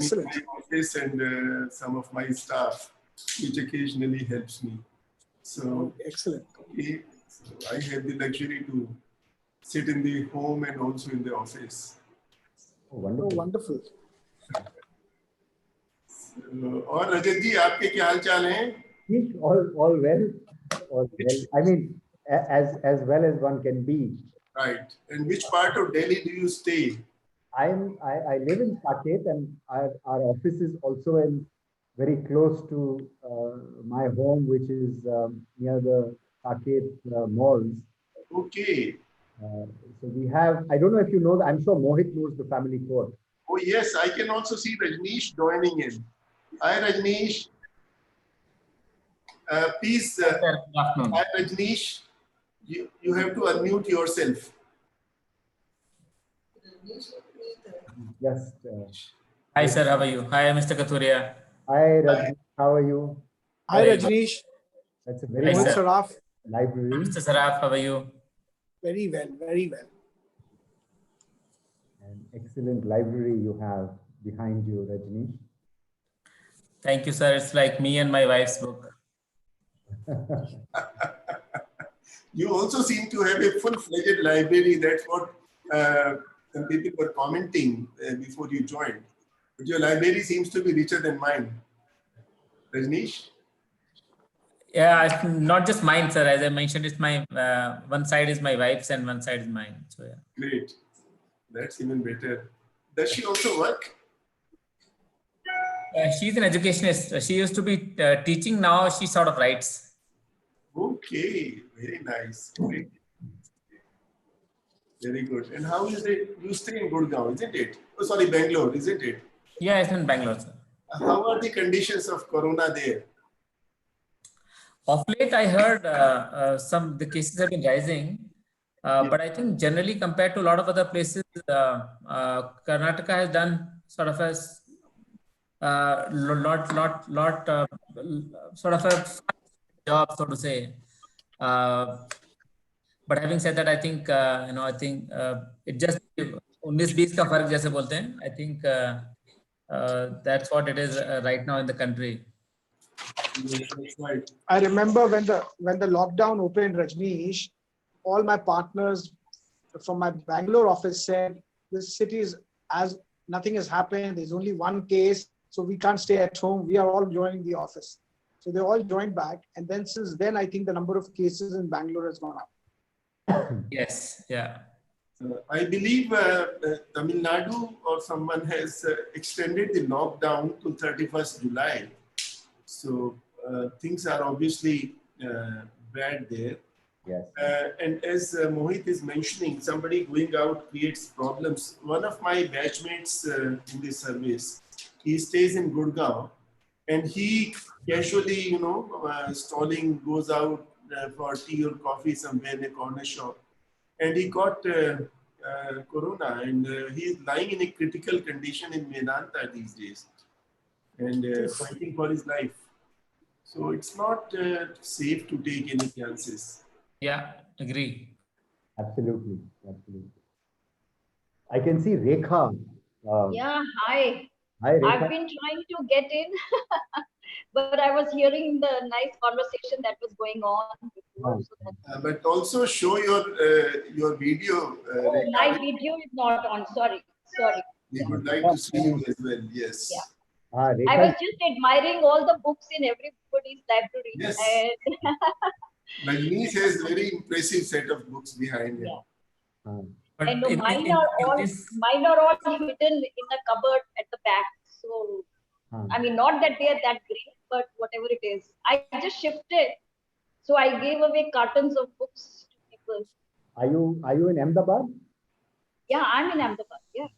Excellent. my office and some of my staff, which occasionally helps me. So, Excellent. okay, so I have the luxury to sit in the home and also in the office. Oh, wonderful. Oh, wonderful. और रजत जी आपके क्या हाल चाल हैं? All well. I mean, as well as one can be. Right. And which part of Delhi do you stay? I live in Saket, and our office is also very close to my home, which is near the Saket malls. Okay. So we have, I don't know if you know, I'm sure Mohit knows the family court. Oh yes, I can also see Rajneesh joining in. Hi Rajneesh. Please, hi Rajneesh. You have to unmute yourself. Yes. Hi sir, how are you? Hi Mr. Kathuria. Hi Rajneesh, how are you? Hi, Very Rajneesh. That's a very Mohit nice Saraf. library. Mr. Saraf, how are you? Very well, very well. An excellent library you have behind you, Rajneesh. Thank you, sir. It's like me and my wife's book. You also seem to have a full-fledged library. That's what some people were commenting before you joined. But your library seems to be richer than mine. Rajneesh? Yeah, it's not just mine, sir. As I mentioned, it's my one side is my wife's and one side is mine. So yeah. Great. That's even better. Does she also work? She's an educationist. She used to be teaching. Now she sort of writes. Okay, very nice. Great. Very good. And how is it? You stay in Gurgaon, isn't it? Oh, sorry, Bangalore, isn't it? Yeah, it's in Bangalore, sir. How are the conditions of corona there? Of late, I heard the cases have been rising, but I think generally compared to a lot of other places, Karnataka has done sort of a sort of a job, so to say. But having said that, I think it just 19-20 का फर्क जैसे बोलते हैं. I think that's what it is right now in the country. That's right. I remember when the lockdown opened, Rajneesh, all my partners from my Bangalore office said, this city is as nothing has happened. There's only one case, so we can't stay at home. We are all joining the office. So they all joined back. And then since then, I think the number of cases in Bangalore has gone up. Yes, yeah. I believe Tamil Nadu or someone has extended the lockdown to 31st July. So things are obviously bad there. Yes. And as Mohit is mentioning, somebody going out creates problems. One of my batchmates in this service, he stays in Gurgaon, and he casually, stalling, goes out for tea or coffee somewhere in a corner shop, and he got corona, and he is lying in a critical condition in Medanta these days, and fighting for his life. So it's not safe to take any chances. Yeah, agree. Absolutely. I can see Rekha. Yeah, hi. Hi, Rekha. I've been trying to get in, but I was hearing the nice conversation that was going on before. So But also show your video. Rekha. My video is not on. Sorry. We would like to see you as well. Yes. Yeah. Rekha. I was just admiring all the books in everybody's library. Yes. And Rajneesh has very impressive set of books behind him. Yeah. But and mine are all hidden in the cupboard at the back. So, I mean, not that they are that great, but whatever it is. I just shifted. So I gave away cartons of books to people. Are you in Ahmedabad? Yeah, I'm in Ahmedabad. Yeah.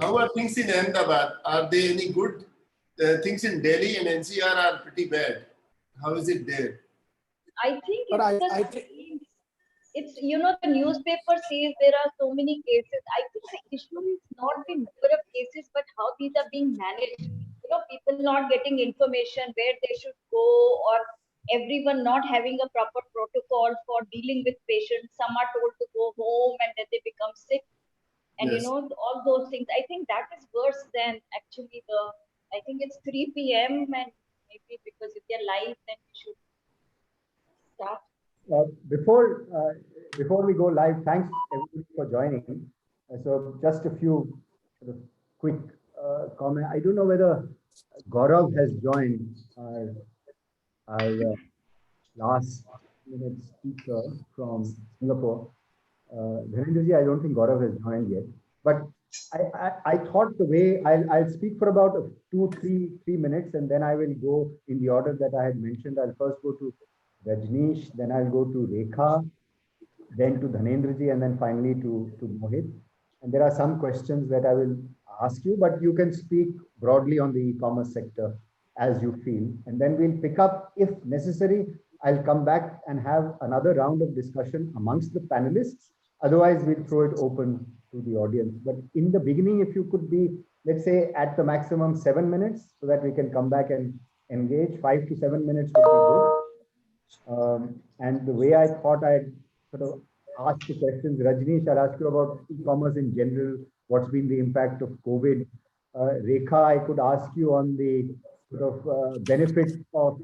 How are things in Ahmedabad? Are they any good? Things in Delhi and NCR are pretty bad. How is it there? I think But it's the newspaper says there are so many cases. I think the issue is not the number of cases, but how these are being managed. People not getting information where they should go, or everyone not having a proper protocol for dealing with patients. Some are told to go home and then they become sick. and Yes. all those things. I think that is worse than actually I think it's 3 p.m. and maybe because if they're live, then we should start. Before we go live, thanks everybody for joining. So just a few sort of quick comment. I don't know whether Gaurav has joined our last minute speaker from Singapore. Dhanendraji, I don't think Gaurav has joined yet. But I thought the way I'll speak for about 3 minutes, and then I will go in the order that I had mentioned. I'll first go to Rajneesh, then I'll go to Rekha, then to Dhanendraji, and then finally to Mohit. And there are some questions that I will ask you, but you can speak broadly on the e-commerce sector as you feel. And then we'll pick up, if necessary, I'll come back and have another round of discussion amongst the panelists. Otherwise, we'll throw it open to the audience. But in the beginning, if you could be, let's say, at the maximum 7 minutes, so that we can come back and engage. 5 to 7 minutes would be good. And the way I thought I'd sort of ask the questions, Rajneesh, I'll ask you about e-commerce in general. What's been the impact of COVID? Rekha, I could ask you on the sort of benefits of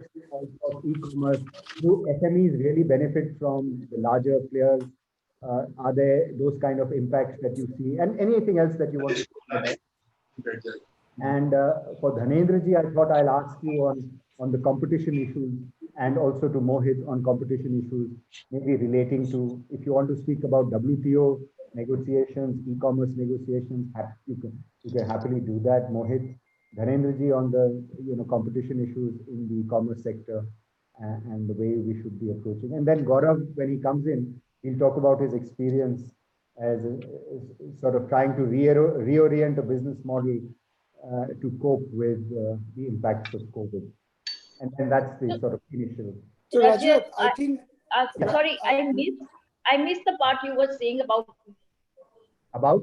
e-commerce. Do SMEs really benefit from the larger players? Are there those kind of impacts that you see? And anything else that you want to talk about? And for Dhanendraji, I thought I'll ask you on the competition issues, and also to Mohit on competition issues, maybe relating to, if you want to speak about WTO negotiations, e-commerce negotiations, you can happily do that. Mohit, Dhanendraji on the competition issues in the e-commerce sector and the way we should be approaching. And then Gaurav, when he comes in, he'll talk about his experience as sort of trying to reorient a business model to cope with the impacts of COVID. And then that's the sort of initial. So Rajat, I think. Sorry, I missed the part you were saying about. About?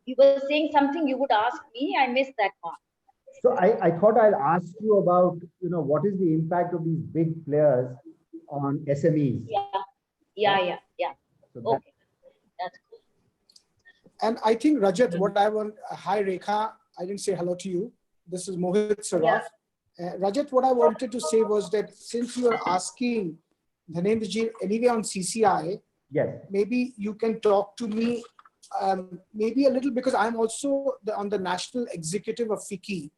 You were saying something you would ask me. I missed that part. So I thought I'll ask you about, what is the impact of these big players on SMEs? Yeah. So okay, that's cool. And I think, Rajat, what I want, hi Rekha, I didn't say hello to you. This is Mohit Saraf. Rajat, what I wanted to say was that since you are asking Dhanendraji anyway on CCI, yes, maybe you can talk to me maybe a little, because I'm also on the national executive of FICCI,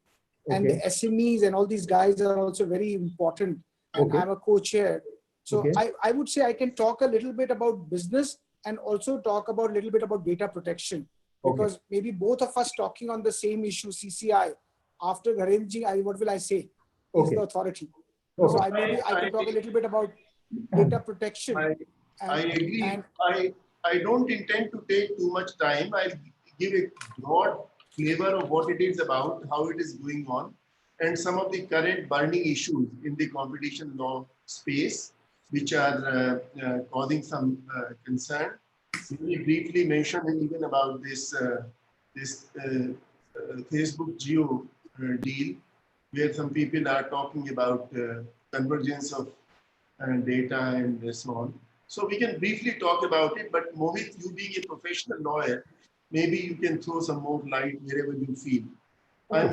and the SMEs and all these guys are also very important. And I'm a co-chair. So I would say I can talk a little bit about business and also talk about a little bit about data protection, because maybe both of us talking on the same issue, CCI, after Dhanendraji, what will I say? He's the authority. So I can talk a little bit about data protection. I agree. I don't intend to take too much time. I'll give a broad flavor of what it is about, how it is going on, and some of the current burning issues in the competition law space, which are causing some concern. We briefly mentioned even about this Facebook Geo deal, where some people are talking about convergence of data and so on. So we can briefly talk about it, but Mohit, you being a professional lawyer, maybe you can throw some more light wherever you feel. I'm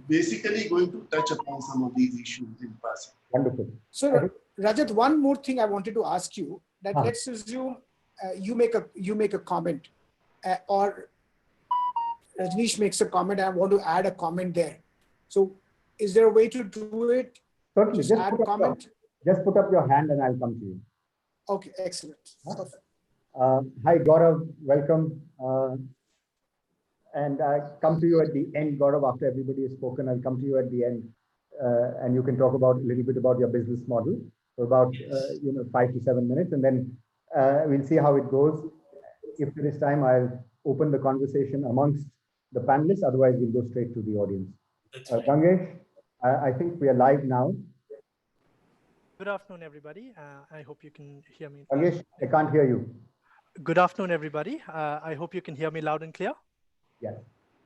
basically going to touch upon some of these issues in passing. Wonderful. So Rajat, one more thing I wanted to ask you, that let's assume you make a comment or Rajneesh makes a comment, and I want to add a comment there. So is there a way to do it? Certainly. Just add a comment? Just put up your hand and I'll come to you. Okay, excellent. Perfect. Hi, Gaurav. Welcome. And I come to you at the end, Gaurav, after everybody has spoken. I'll come to you at the end and you can talk about a little bit about your business model for about 5 to 7 minutes, and then we'll see how it goes. If there is time, I'll open the conversation amongst the panelists. Otherwise, we'll go straight to the audience. Gangesh, I think we are live now. Good afternoon, everybody. I hope you can hear me. Gangesh, I can't hear you. Good afternoon, everybody. I hope you can hear me loud and clear. Yes.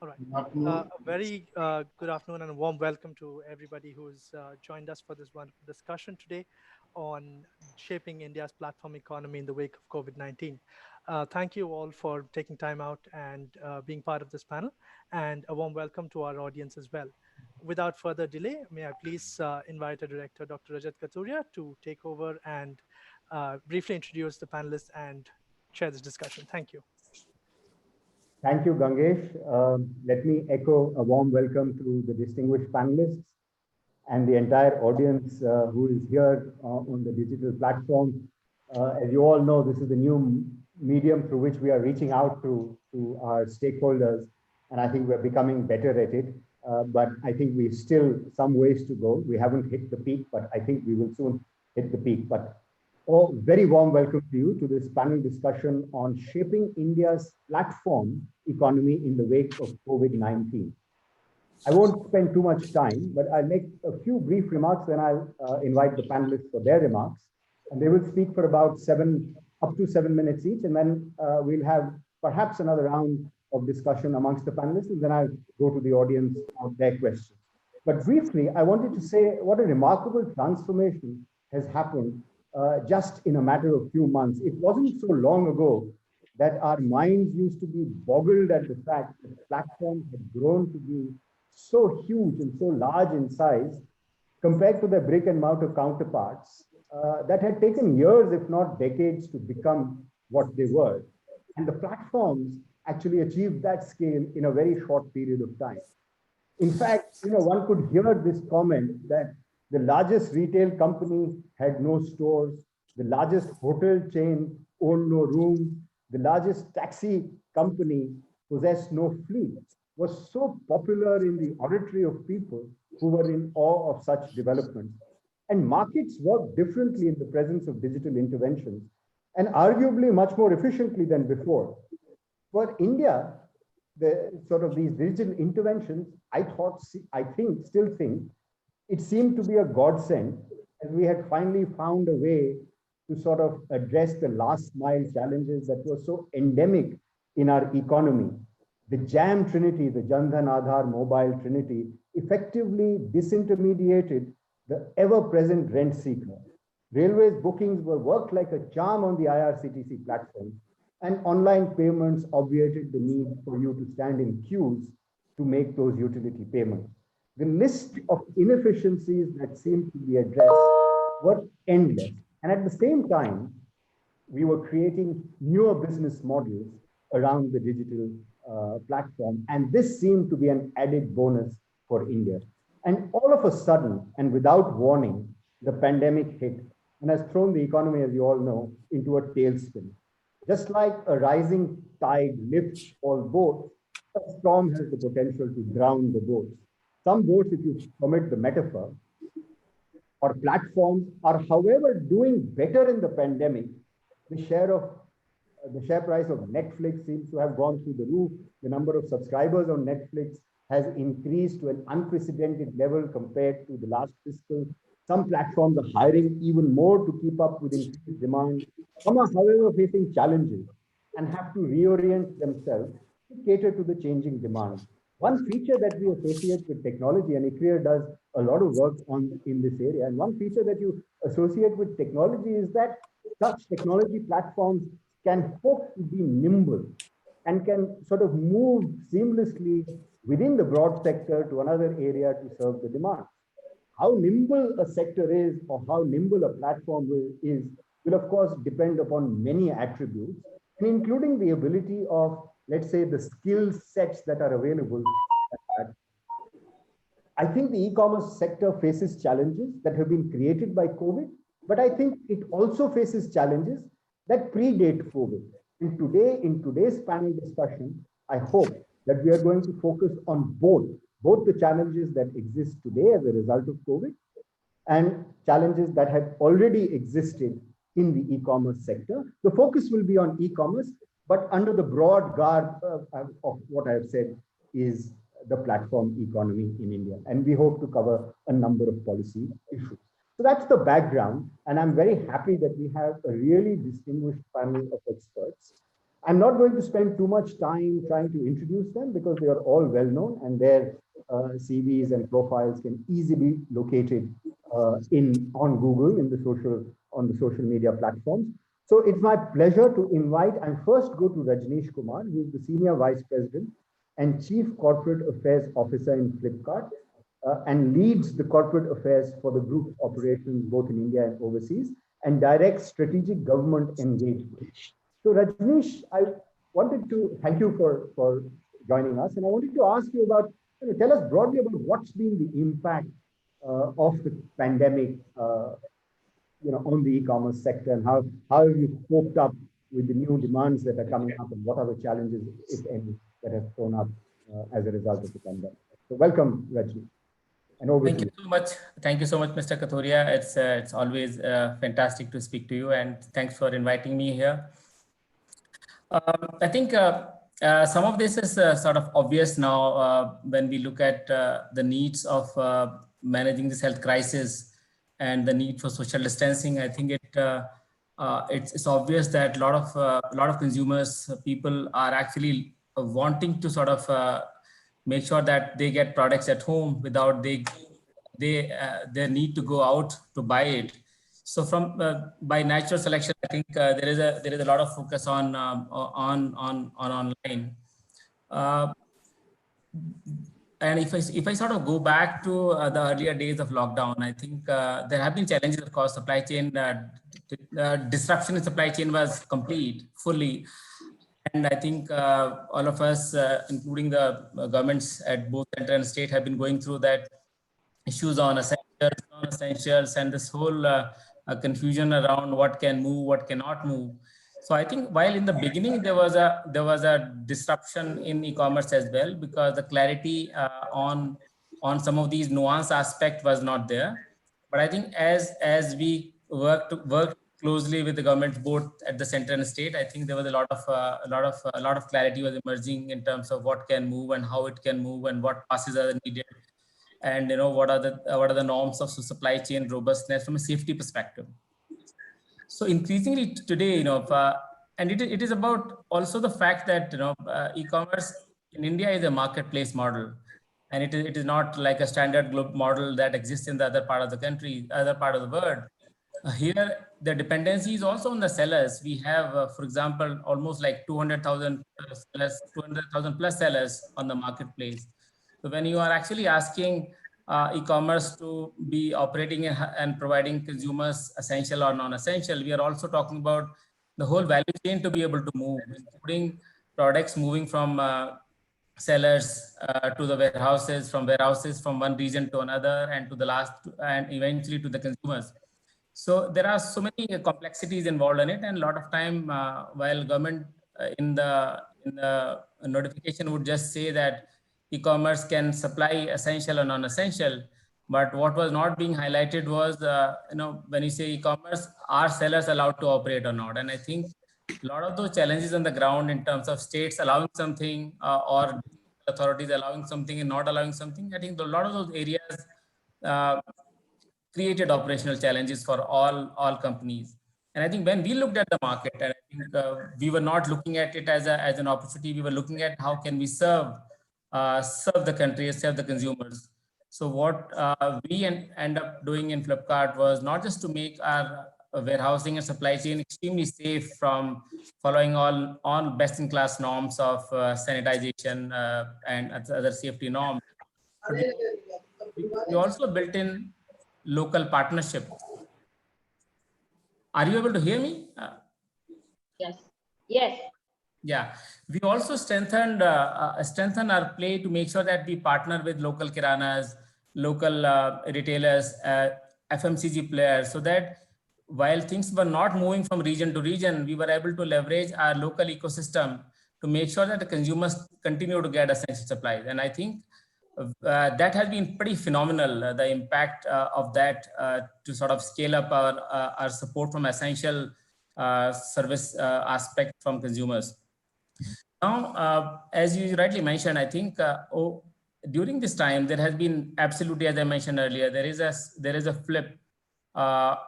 All right. Very good afternoon and a warm welcome to everybody who's joined us for this one discussion today on shaping India's platform economy in the wake of COVID-19. Thank you all for taking time out and being part of this panel, and a warm welcome to our audience as well. Without further delay, may I please invite our director, Dr. Rajat Katuria, to take over and briefly introduce the panelists and chair this discussion. Thank you. Thank you, Gangesh. Let me echo a warm welcome to the distinguished panelists and the entire audience who is here on the digital platform. As you all know, this is the new medium through which we are reaching out to our stakeholders, and I think we're becoming better at it. But I think we still some ways to go. We haven't hit the peak, but I think we will soon hit the peak. But very warm welcome to you to this panel discussion on shaping India's platform economy in the wake of COVID-19. I won't spend too much time, but I'll make a few brief remarks, then I'll invite the panelists for their remarks. And they will speak for about up to 7 minutes each, and then we'll have perhaps another round of discussion amongst the panelists, and then I'll go to the audience on their questions. But briefly, I wanted to say what a remarkable transformation has happened just in a matter of few months. It wasn't so long ago that our minds used to be boggled at the fact that platforms had grown to be so huge and so large in size compared to their brick and mortar counterparts that had taken years, if not decades, to become what they were. And the platforms actually achieved that scale in a very short period of time. In fact, one could hear this comment that the largest retail company had no stores, the largest hotel chain owned no rooms, the largest taxi company possessed no fleet, was so popular in the auditory of people who were in awe of such developments. And markets work differently in the presence of digital interventions, and arguably much more efficiently than before. For India, these digital interventions, still think, it seemed to be a godsend, as we had finally found a way to sort of address the last mile challenges that were so endemic in our economy. The JAM Trinity, the Jan Dhan Aadhaar Mobile Trinity, effectively disintermediated the ever-present rent seeker. Railways bookings were worked like a charm on the IRCTC platform, and online payments obviated the need for you to stand in queues to make those utility payments. The list of inefficiencies that seemed to be addressed were endless. And at the same time, we were creating newer business models around the digital platform. And this seemed to be an added bonus for India. And all of a sudden, and without warning, the pandemic hit and has thrown the economy, as you all know, into a tailspin. Just like a rising tide lifts all boats, a storm has the potential to drown the boats. Some boats, if you permit the metaphor, or platforms are, however, doing better in the pandemic. The share price of Netflix seems to have gone through the roof. The number of subscribers on Netflix has increased to an unprecedented level compared to the last fiscal. Some platforms are hiring even more to keep up with increased demand. Some are, however, facing challenges and have to reorient themselves to cater to the changing demand. One feature that we associate with technology, and ICRIER does a lot of work in this area, and one feature that you associate with technology is that such technology platforms can hope to be nimble and can sort of move seamlessly within the broad sector to another area to serve the demand. How nimble a sector is, or how nimble a platform will of course depend upon many attributes, and including the ability of, let's say, the skill sets that are available. I think the e-commerce sector faces challenges that have been created by COVID, but I think it also faces challenges that predate COVID. And today, in today's panel discussion, I hope that we are going to focus on both the challenges that exist today as a result of COVID and challenges that have already existed in the e-commerce sector. The focus will be on e-commerce, but under the broad garb of what I've said is the platform economy in India. And we hope to cover a number of policy issues. So that's the background. And I'm very happy that we have a really distinguished panel of experts. I'm not going to spend too much time trying to introduce them because they are all well known and their CVs and profiles can easily be located on Google on the social media platforms. So it's my pleasure to invite and first go to Rajneesh Kumar, who is the Senior Vice President and Chief Corporate Affairs Officer in Flipkart, and leads the corporate affairs for the group's operations both in India and overseas, and directs strategic government engagement. So Rajneesh, I wanted to thank you for joining us, and I wanted to ask you about, tell us broadly about what's been the impact of the pandemic on the e-commerce sector, and how have you coped up with the new demands that are coming up, and what are the challenges, if any, that have thrown up as a result of the pandemic? So welcome, Rajni, and over Thank to you so much. Thank you so much, Mr. Kathuria. It's always fantastic to speak to you, and thanks for inviting me here. I think some of this is sort of obvious now when we look at the needs of managing this health crisis and the need for social distancing. I think it's obvious that a lot of consumers, people are actually wanting to sort of make sure that they get products at home without they need to go out to buy it. So from by natural selection, I think there is a lot of focus on online. And if I sort of go back to the earlier days of lockdown, I think there have been challenges. Of course, supply chain disruption in supply chain was complete fully, and I think all of us, including the governments at both center and state, have been going through that issues on essentials, non-essentials, and this whole confusion around what can move, what cannot move. So I think while in the beginning there was a disruption in e-commerce as well, because the clarity on some of these nuanced aspect was not there. But I think as we worked closely with the government both at the center and state, I think there was a lot of clarity was emerging in terms of what can move and how it can move and what passes are needed, and what are the norms of supply chain robustness from a safety perspective. So increasingly today, and it is about also the fact that e-commerce in India is a marketplace model, and it is not like a standard global model that exists in the other part of the country, other part of the world. Here, the dependency is also on the sellers. We have, for example, almost like 200,000 sellers, 200,000 plus sellers on the marketplace. So when you are actually asking e-commerce to be operating and providing consumers essential or non-essential, we are also talking about the whole value chain to be able to move, including products moving from sellers to the warehouses, from warehouses from one region to another, and to the last, and eventually to the consumers. So there are so many complexities involved in it, and a lot of time, while government in the notification would just say that e-commerce can supply essential or non-essential, but what was not being highlighted was, when you say e-commerce, are sellers allowed to operate or not? And I think a lot of those challenges on the ground in terms of states allowing something or authorities allowing something and not allowing something, I think a lot of those areas created operational challenges for all companies. And I think when we looked at the market, and I think we were not looking at it as an opportunity, we were looking at how can we serve the country, serve the consumers. So what we end up doing in Flipkart was not just to make our warehousing and supply chain extremely safe from following all best-in-class norms of sanitization and other safety norms, but we also built in local partnership. Are you able to hear me? Yes. Yes. Yeah, we also strengthened our play to make sure that we partner with local kiranas, local retailers, FMCG players, so that while things were not moving from region to region, we were able to leverage our local ecosystem to make sure that the consumers continue to get essential supplies. And I think that has been pretty phenomenal, the impact of that to sort of scale up our support from essential service aspect from consumers. Now, as you rightly mentioned, I think during this time there has been absolutely, as I mentioned earlier, there is a flip to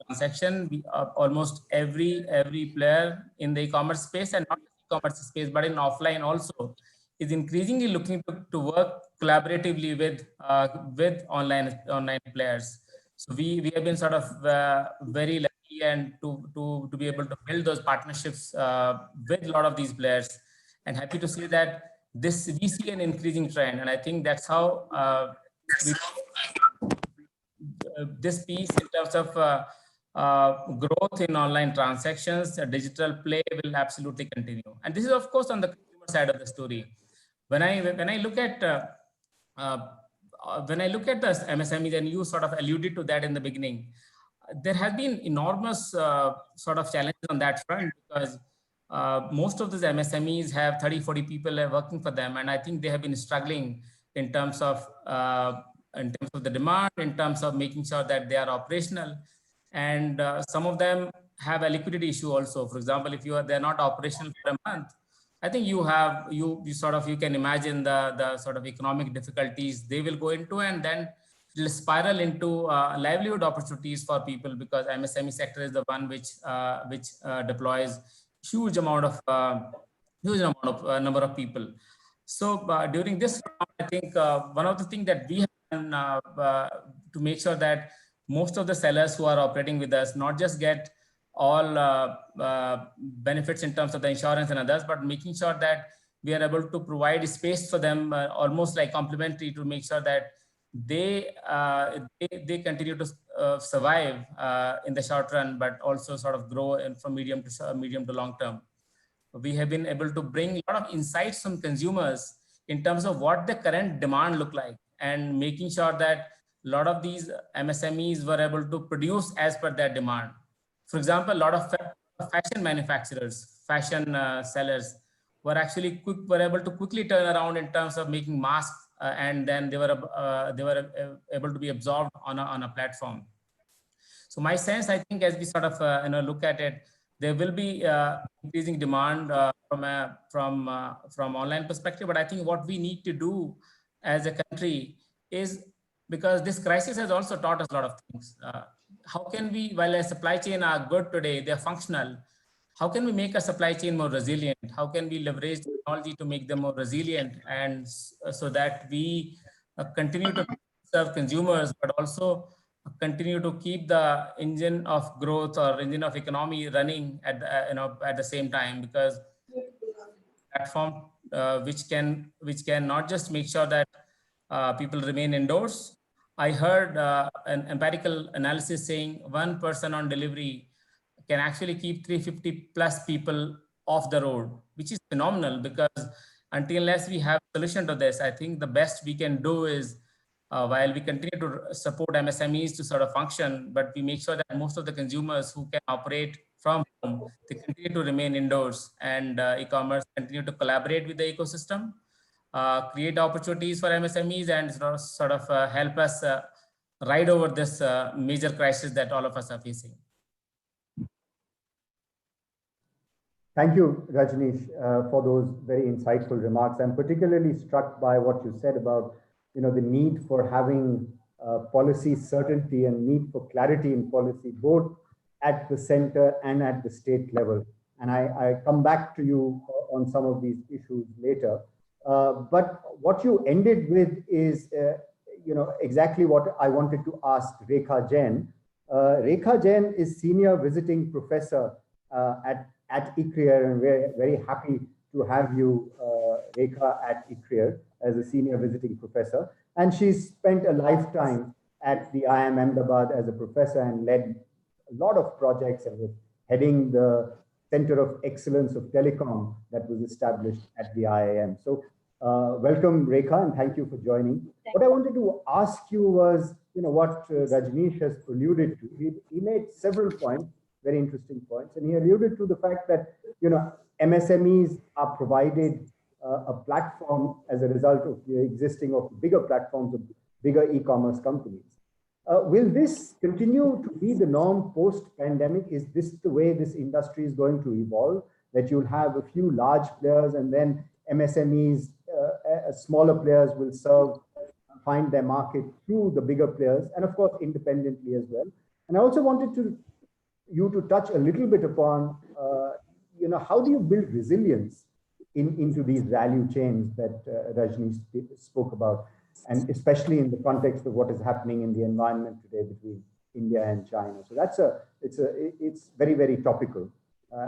transaction. Almost every player in the e-commerce space, and not e-commerce space, but in offline also, is increasingly looking to work collaboratively with online players. So we have been sort of very lucky and to be able to build those partnerships with a lot of these players. And happy to see that we see an increasing trend, and I think that's how this piece in terms of growth in online transactions, digital play will absolutely continue. And this is of course on the consumer side of the story. When I look at the MSMEs, and you sort of alluded to that in the beginning, there has been enormous sort of challenges on that front, because most of these MSMEs have 30-40 people working for them, and I think they have been struggling in terms of the demand, in terms of making sure that they are operational, and some of them have a liquidity issue also. For example, if they're not operational for a month, I think you can imagine the sort of economic difficulties they will go into, and then it'll spiral into livelihood opportunities for people, because MSME sector is the one which deploys huge amount of number of people. So during this round, I think one of the things that we have done to make sure that most of the sellers who are operating with us not just get all benefits in terms of the insurance and others, but making sure that we are able to provide space for them, almost like complimentary, to make sure that they continue to survive in the short run, but also sort of grow from medium to long term. We have been able to bring a lot of insights from consumers in terms of what the current demand look like, and making sure that a lot of these MSMEs were able to produce as per their demand. For example, a lot of fashion manufacturers, fashion sellers were able to quickly turn around in terms of making masks, and then they were able to be absorbed on a platform. So my sense, I think, as we sort of look at it, there will be increasing demand from online perspective. But I think what we need to do as a country is, because this crisis has also taught us a lot of things. How can we, while a supply chain are good today, they're functional, how can we make a supply chain more resilient? How can we leverage technology to make them more resilient, and so that we continue to serve consumers, but also continue to keep the engine of growth or engine of economy running at the same time? Because platform which can not just make sure that people remain indoors. I heard an empirical analysis saying one person on delivery can actually keep 350 plus people off the road, which is phenomenal, because unless we have a solution to this, I think the best we can do is, while we continue to support MSMEs to sort of function, but we make sure that most of the consumers who can operate from home, they continue to remain indoors, and e-commerce continue to collaborate with the ecosystem, create opportunities for MSMEs, and sort of help us ride over this major crisis that all of us are facing. Thank you, Rajneesh, for those very insightful remarks. I'm particularly struck by what you said about the need for having policy certainty and need for clarity in policy, both at the center and at the state level. And I come back to you on some of these issues later. But what you ended with is, exactly what I wanted to ask Rekha Jain. Rekha Jain is Senior Visiting Professor at ICRIER, and we're very happy to have you, Rekha, at ICRIER as a Senior Visiting Professor. And she's spent a lifetime at the IIM Ahmedabad as a professor and led a lot of projects, and was heading the Center of Excellence of Telecom that was established at the IIM. So welcome, Rekha, and thank you for joining. What I wanted to ask you was, what Rajneesh has alluded to. He made several points, very interesting points, and he alluded to the fact that, MSMEs are provided a platform as a result of the existing of bigger platforms of bigger e-commerce companies. Will this continue to be the norm post-pandemic? Is this the way this industry is going to evolve, that you'll have a few large players and then MSMEs, smaller players will find their market through the bigger players, and of course independently as well? And I also wanted you to touch a little bit upon, how do you build resilience into these value chains that Rajneesh spoke about, and especially in the context of what is happening in the environment today between India and China. So it's very, very topical.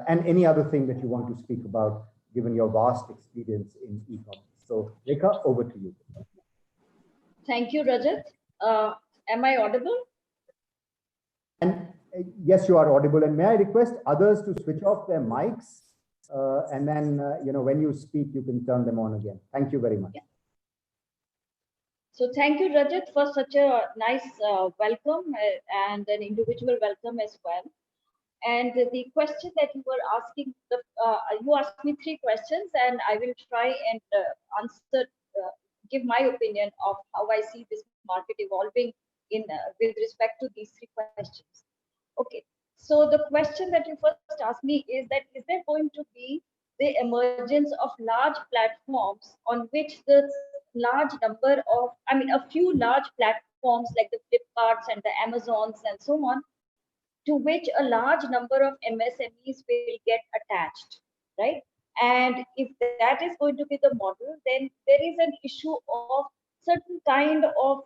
And any other thing that you want to speak about, given your vast experience in e-commerce. So Rekha, over to you. Thank you, Rajat. Am I audible? And yes, you are audible. And may I request others to switch off their mics, and then when you speak, you can turn them on again. Thank you very much. Yeah. So thank you, Rajat, for such a nice welcome and an individual welcome as well. And the question that you were asking, you asked me 3 questions, and I will try and answer, give my opinion of how I see this market evolving in with respect to these 3 questions. Okay, so the question that you first asked me is that, is there going to be the emergence of large platforms on which the large number of, a few large platforms like the Flipkarts and the Amazons and so on, to which a large number of MSMEs will get attached, right? And if that is going to be the model, then there is an issue of certain kind of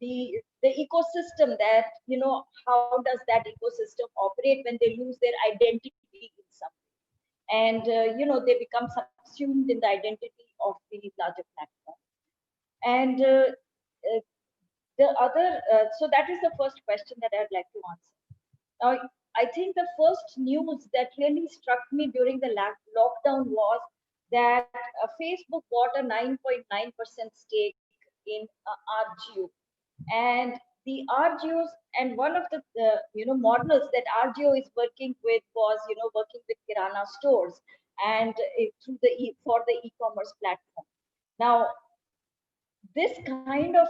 the ecosystem that, how does that ecosystem operate when they lose their identity in some way? And, they become subsumed in the identity of the larger platform. And the other, so that is the first question that I'd like to answer. Now, I think the first news that really struck me during the lockdown was that Facebook bought a 9.9% stake in RGO, and the RGOs, and one of the models that RGO is working with was working with Kirana stores and through for the e-commerce platform. Now, this kind of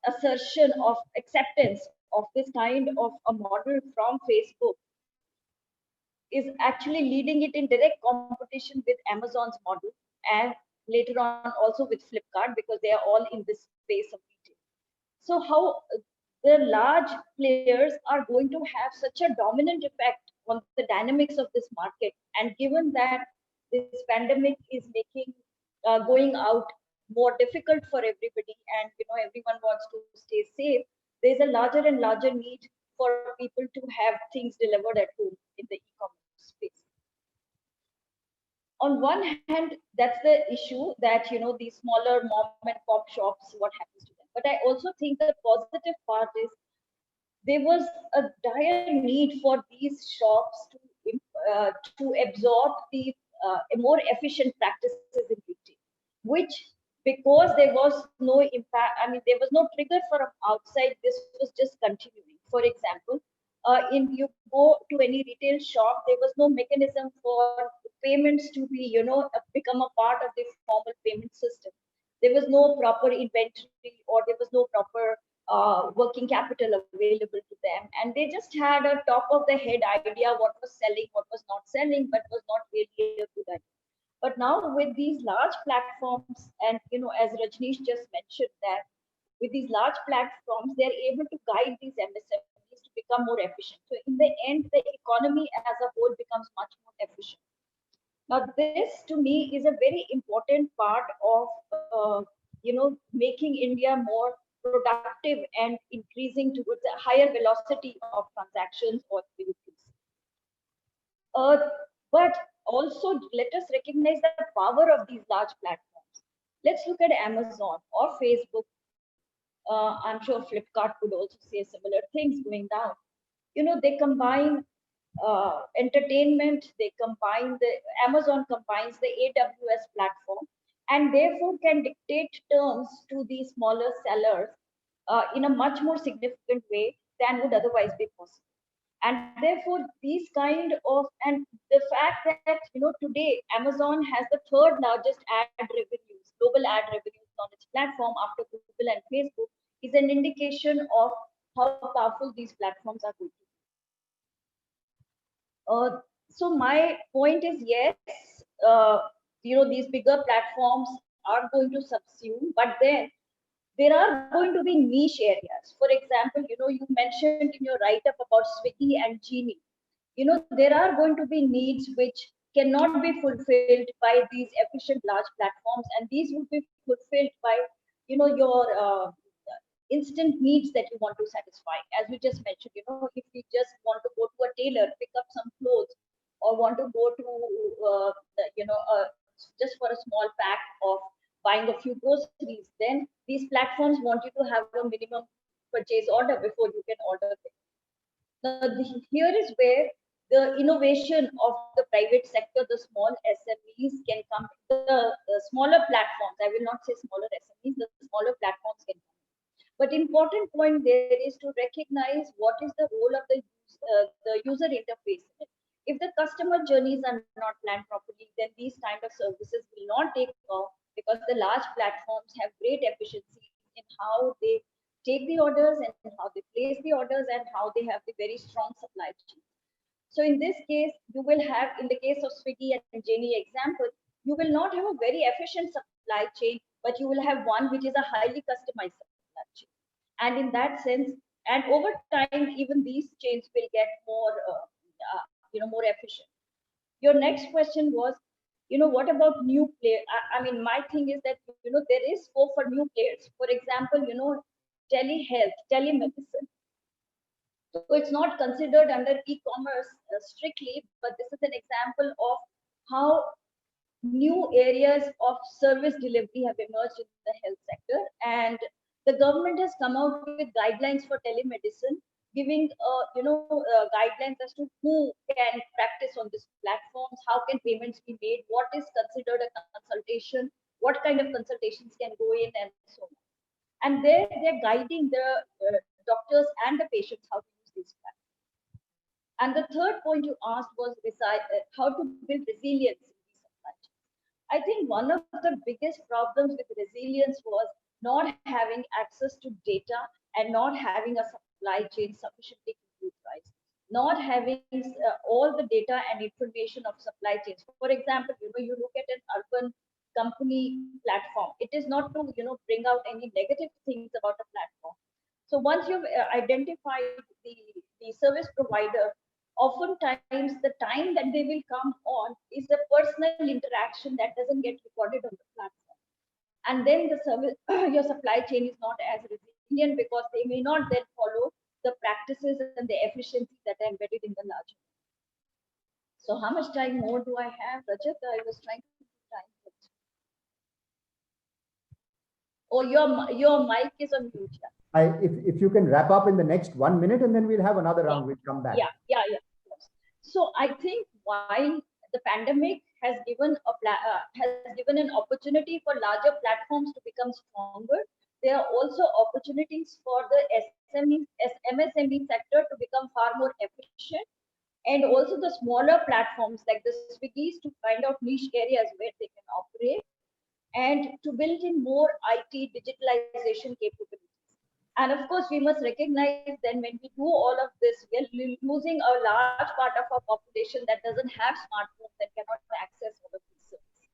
assertion of acceptance of this kind of a model from Facebook is actually leading it in direct competition with Amazon's model, and later on also with Flipkart, because they are all in this space of retail. So how the large players are going to have such a dominant effect on the dynamics of this market, and given that this pandemic is making going out more difficult for everybody, and everyone wants to stay safe, there's a larger and larger need for people to have things delivered at home in the e-commerce space. On one hand, that's the issue that these smaller mom and pop shops, what happens to them. But I also think the positive part is there was a dire need for these shops to absorb the more efficient practices in retail, which, because there was no impact, there was no trigger from outside, this was just continuing. For example, you go to any retail shop, there was no mechanism for payments to be, become a part of the formal payment system. There was no proper inventory, or there was no proper working capital available to them, and they just had a top of the head idea what was selling, what was not selling, but was not really a good idea. But now with these large platforms, and as Rajneesh just mentioned, that with these large platforms, they're able to guide these MSMEs to become more efficient. So in the end, the economy as a whole becomes much more efficient. Now, this to me is a very important part of making India more productive and increasing towards a higher velocity of transactions or activities. But also, let us recognize the power of these large platforms. Let's look at Amazon or Facebook. I'm sure Flipkart could also say similar things going down. They combine entertainment, Amazon combines the AWS platform, and therefore can dictate terms to these smaller sellers in a much more significant way than would otherwise be possible. And therefore, these kind of, and the fact that today Amazon has the 3rd largest global ad revenues on its platform after Google and Facebook, is an indication of how powerful these platforms are going to be. So my point is, yes, these bigger platforms are going to subsume, but then there are going to be niche areas. For example, you mentioned in your write-up about Swiggy and Genie. There are going to be needs which cannot be fulfilled by these efficient large platforms, and these will be fulfilled by, your instant needs that you want to satisfy. As we just mentioned, if we just want to go to a tailor, pick up some clothes, or want to go to, just for a small pack of buying a few groceries, then these platforms want you to have a minimum purchase order before you can order them. Now, here is where the innovation of the private sector, the small SMEs can come. The smaller platforms, I will not say smaller SMEs, the smaller platforms can come. But important point there is to recognize what is the role of the user interface. If the customer journeys are not planned properly, then these kind of services will not take off, because the large platforms have great efficiency in how they take the orders and how they place the orders and how they have the very strong supply chain. So in this case, you will have, in the case of Swiggy and Jenny example, you will not have a very efficient supply chain, but you will have one which is a highly customized supply chain. And in that sense, and over time, even these chains will get more, more efficient. Your next question was, what about new players? I mean, my thing is that, there is scope for new players. For example, telehealth, telemedicine. So it's not considered under e-commerce strictly, but this is an example of how new areas of service delivery have emerged in the health sector. And the government has come out with guidelines for telemedicine, giving guidelines as to who can practice on these platforms, how can payments be made, what is considered a consultation, what kind of consultations can go in, and so on. And they're guiding the doctors and the patients how to use these platforms. And the third point you asked was how to build resilience in these supply chains. I think one of the biggest problems with resilience was not having access to data and not having a supply chain sufficiently computerized, not having all the data and information of supply chains. For example, you look at an urban company platform. It is not to bring out any negative things about a platform. So once you've identified the service provider, oftentimes the time that they will come on is a personal interaction that doesn't get recorded on the platform. And then the service, your supply chain is not as resilient, because they may not then follow the practices and the efficiency that are embedded in the large. So how much time more do I have, Rajat? I was trying to do time. Oh, your mic is on mute. Yeah. If you can wrap up in the next 1 minute, and then we'll have another round. We'll come back. Yeah. So I think while the pandemic has given an opportunity for larger platforms to become stronger, there are also opportunities for the MSME sector to become far more efficient, and also the smaller platforms like the Swiggies to find out niche areas where they can operate, and to build in more IT digitalization capabilities. And of course, we must recognize that when we do all of this, we are losing a large part of our population that doesn't have smartphones and cannot access all of these services.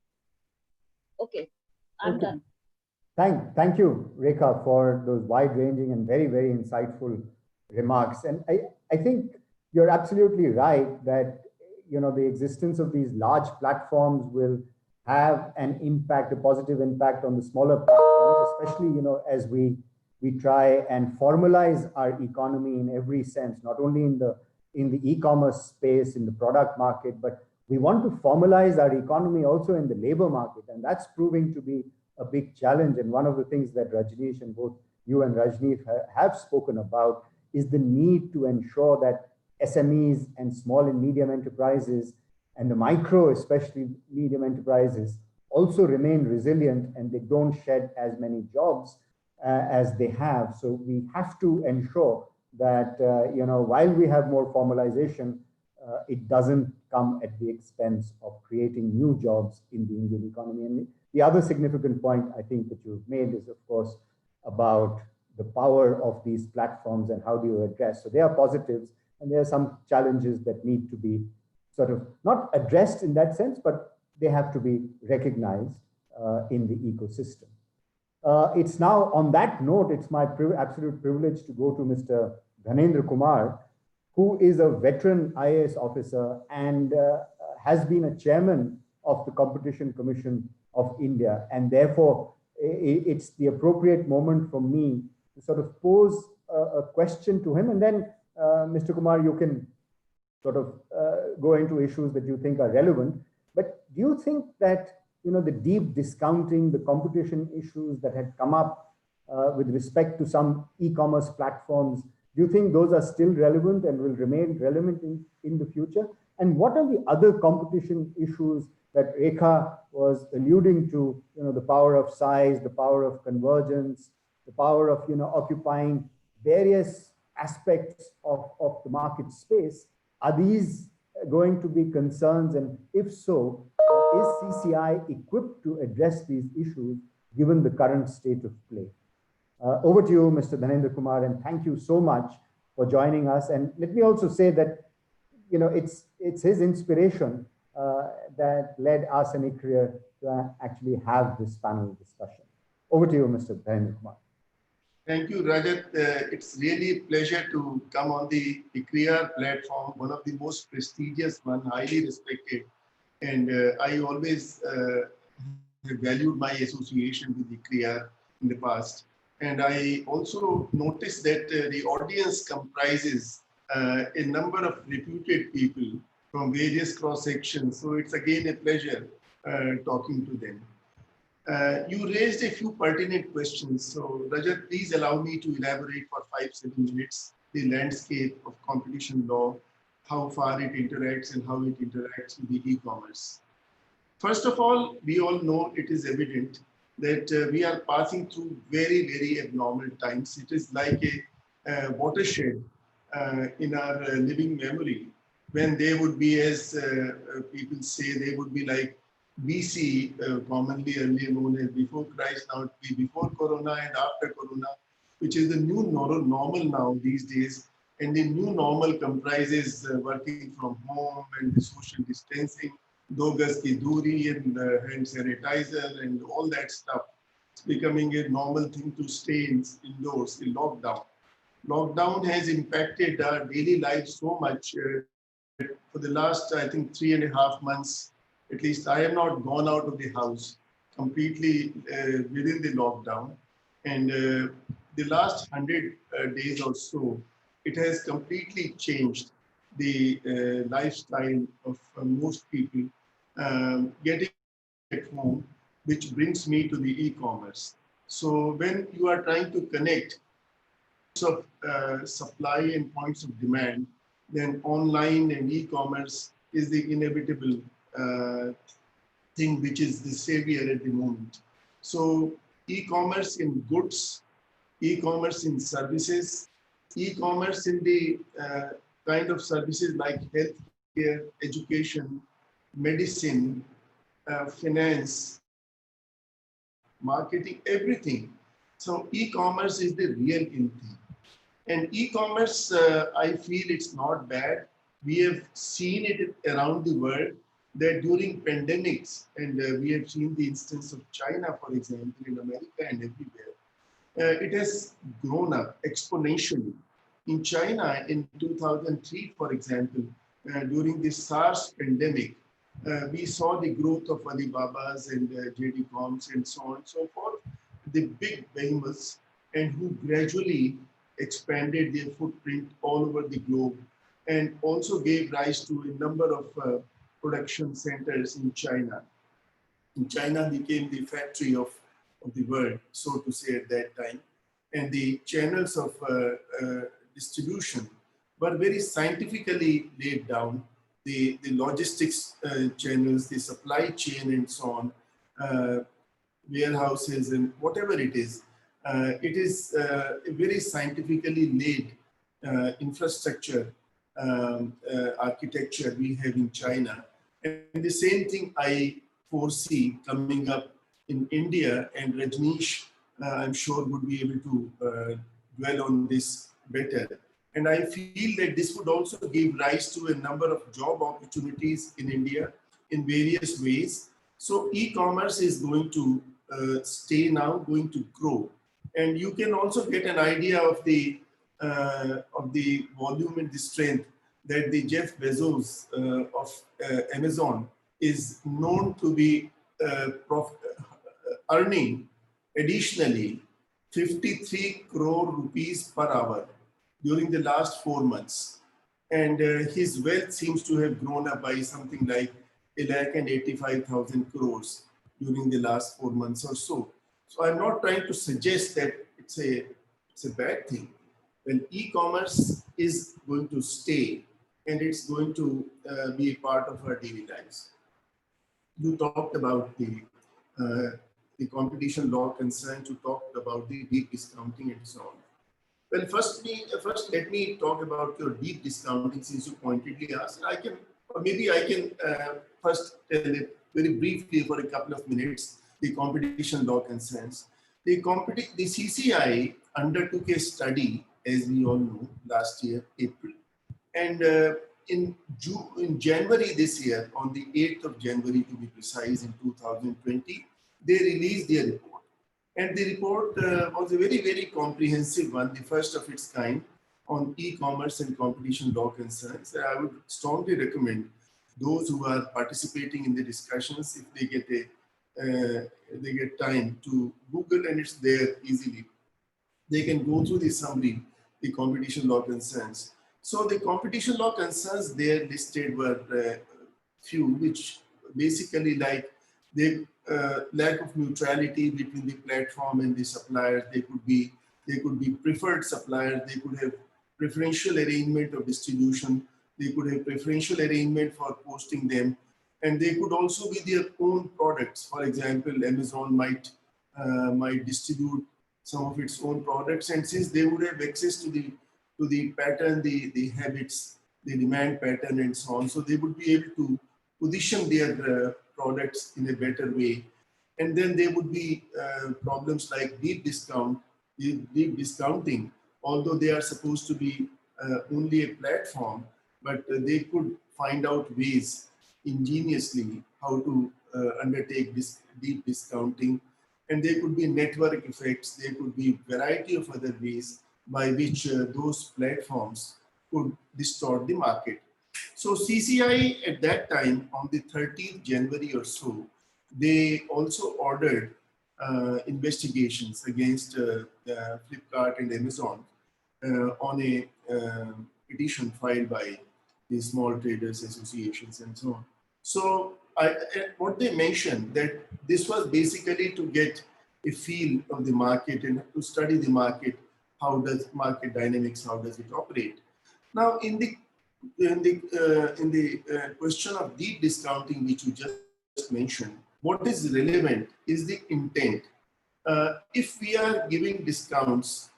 Okay, I'm done. Thank you, Rekha, for those wide-ranging and very, very insightful remarks. And I think you're absolutely right that the existence of these large platforms will have an impact, a positive impact on the smaller platforms, especially as we try and formalize our economy in every sense, not only in the e-commerce space, in the product market, but we want to formalize our economy also in the labor market. And that's proving to be a big challenge. And one of the things that Rajneesh and both you and Rajneesh have spoken about is the need to ensure that SMEs and small and medium enterprises and the micro, especially medium enterprises, also remain resilient and they don't shed as many jobs as they have. So we have to ensure that, while we have more formalization, it doesn't come at the expense of creating new jobs in the Indian economy. And the other significant point I think that you've made is, of course, about the power of these platforms and how do you address. So there are positives and there are some challenges that need to be sort of not addressed in that sense, but they have to be recognized in the ecosystem. It's now on that note, it's my absolute privilege to go to Mr. Dhanendra Kumar, who is a veteran IAS officer and has been a chairman of the Competition Commission of India. And therefore, it's the appropriate moment for me sort of pose a question to him, and then Mr. Kumar, you can sort of go into issues that you think are relevant. But do you think that, you know, the deep discounting, the competition issues that had come up with respect to some e-commerce platforms, do you think those are still relevant and will remain relevant in the future? And what are the other competition issues that Rekha was alluding to? You know, the power of size, the power of convergence, the power of, you know, occupying various aspects of the market space. Are these going to be concerns? And if so, is CCI equipped to address these issues given the current state of play? Over to you, Mr. Dhanendra Kumar, and thank you so much for joining us. And let me also say that, you know, it's his inspiration that led us and ICRIER to actually have this panel discussion. Over to you, Mr. Dhanendra Kumar. Thank you, Rajat. It's really a pleasure to come on the ICRIER platform, one of the most prestigious one, highly respected. And I always have valued my association with ICRIER in the past. And I also noticed that the audience comprises a number of reputed people from various cross sections. So it's again a pleasure talking to them. You raised a few pertinent questions. So Rajat, please allow me to elaborate for 5-7 minutes the landscape of competition law, how far it interacts and how it interacts with the e-commerce. First of all, we all know, it is evident that we are passing through very, very abnormal times. It is like a watershed in our living memory, when they would be, as people say, they would be like BC, commonly earlier known as before Christ, now it will be before Corona and after Corona, which is the new normal now these days. And the new normal comprises working from home and the social distancing, do gaz ki duri and hand sanitizer and all that stuff. It's becoming a normal thing to stay indoors in lockdown. Lockdown has impacted our daily life so much. For the last, I think, 3.5 months, at least I have not gone out of the house completely within the lockdown. And the last 100 days or so, it has completely changed the lifestyle of most people getting at home, which brings me to the e-commerce. So when you are trying to connect of supply and points of demand, then online and e-commerce is the inevitable thing which is the savior at the moment. So e-commerce in goods, e-commerce in services, e-commerce in the kind of services like healthcare, education, medicine, finance, marketing, everything. So e-commerce is the real in thing. And e-commerce, I feel it's not bad. We have seen it around the world that during pandemics, and we have seen the instance of China, for example, in America and everywhere, it has grown up exponentially. In China, in 2003, for example, during the SARS pandemic, we saw the growth of Alibabas and JD.coms and so on and so forth, the big behemoths, and who gradually expanded their footprint all over the globe and also gave rise to a number of production centers in China. And China became the factory of the world, so to say, at that time. And the channels of distribution were very scientifically laid down. The logistics channels, the supply chain and so on, warehouses and whatever it is a very scientifically laid infrastructure architecture we have in China. And the same thing I foresee coming up in India, and Rajneesh, I'm sure, would be able to dwell on this better. And I feel that this would also give rise to a number of job opportunities in India in various ways. So e-commerce is going to stay now, going to grow. And you can also get an idea of the volume and the strength that the Jeff Bezos of Amazon is known to be earning additionally 53 crore rupees per hour during the last 4 months. And his wealth seems to have grown up by something like 1,85,000 crores during the last 4 months or so. So I'm not trying to suggest that it's a bad thing. Well, e-commerce is going to stay and it's going to be a part of our daily lives. You talked about the competition law concerns, you talked about the deep discounting and so on. Well, first let me talk about your deep discounting since you pointedly asked. I can, or maybe I can first tell it very briefly for a couple of minutes, the competition law concerns. The CCI undertook a study, as we all know, last year, April. And in January this year, on the 8th of January to be precise, in 2020, they released their report. And the report was a very, very comprehensive one, the first of its kind on e-commerce and competition law concerns. I would strongly recommend those who are participating in the discussions, if they get time, to Google, and it's there easily. They can go through the summary, the competition law concerns. So the competition law concerns there listed were few, which basically like the lack of neutrality between the platform and the suppliers. They could be preferred suppliers. They could have preferential arrangement of distribution. They could have preferential arrangement for posting them, and they could also be their own products. For example, Amazon might distribute some of its own products, and since they would have access to the pattern, the habits, the demand pattern, and so on, so they would be able to position their products in a better way. And then there would be problems like deep discounting, although they are supposed to be only a platform, but they could find out ways ingeniously how to undertake this deep discounting. And there could be network effects, there could be variety of other ways by which those platforms could distort the market. So CCI at that time, on the 13th January or so, they also ordered investigations against Flipkart and Amazon on a petition filed by the small traders associations and so on. So what they mentioned, that this was basically to get a feel of the market and to study the market. How does market dynamics, how does it operate? Now, in the question of deep discounting, which you just mentioned, what is relevant is the intent. If we are giving discounts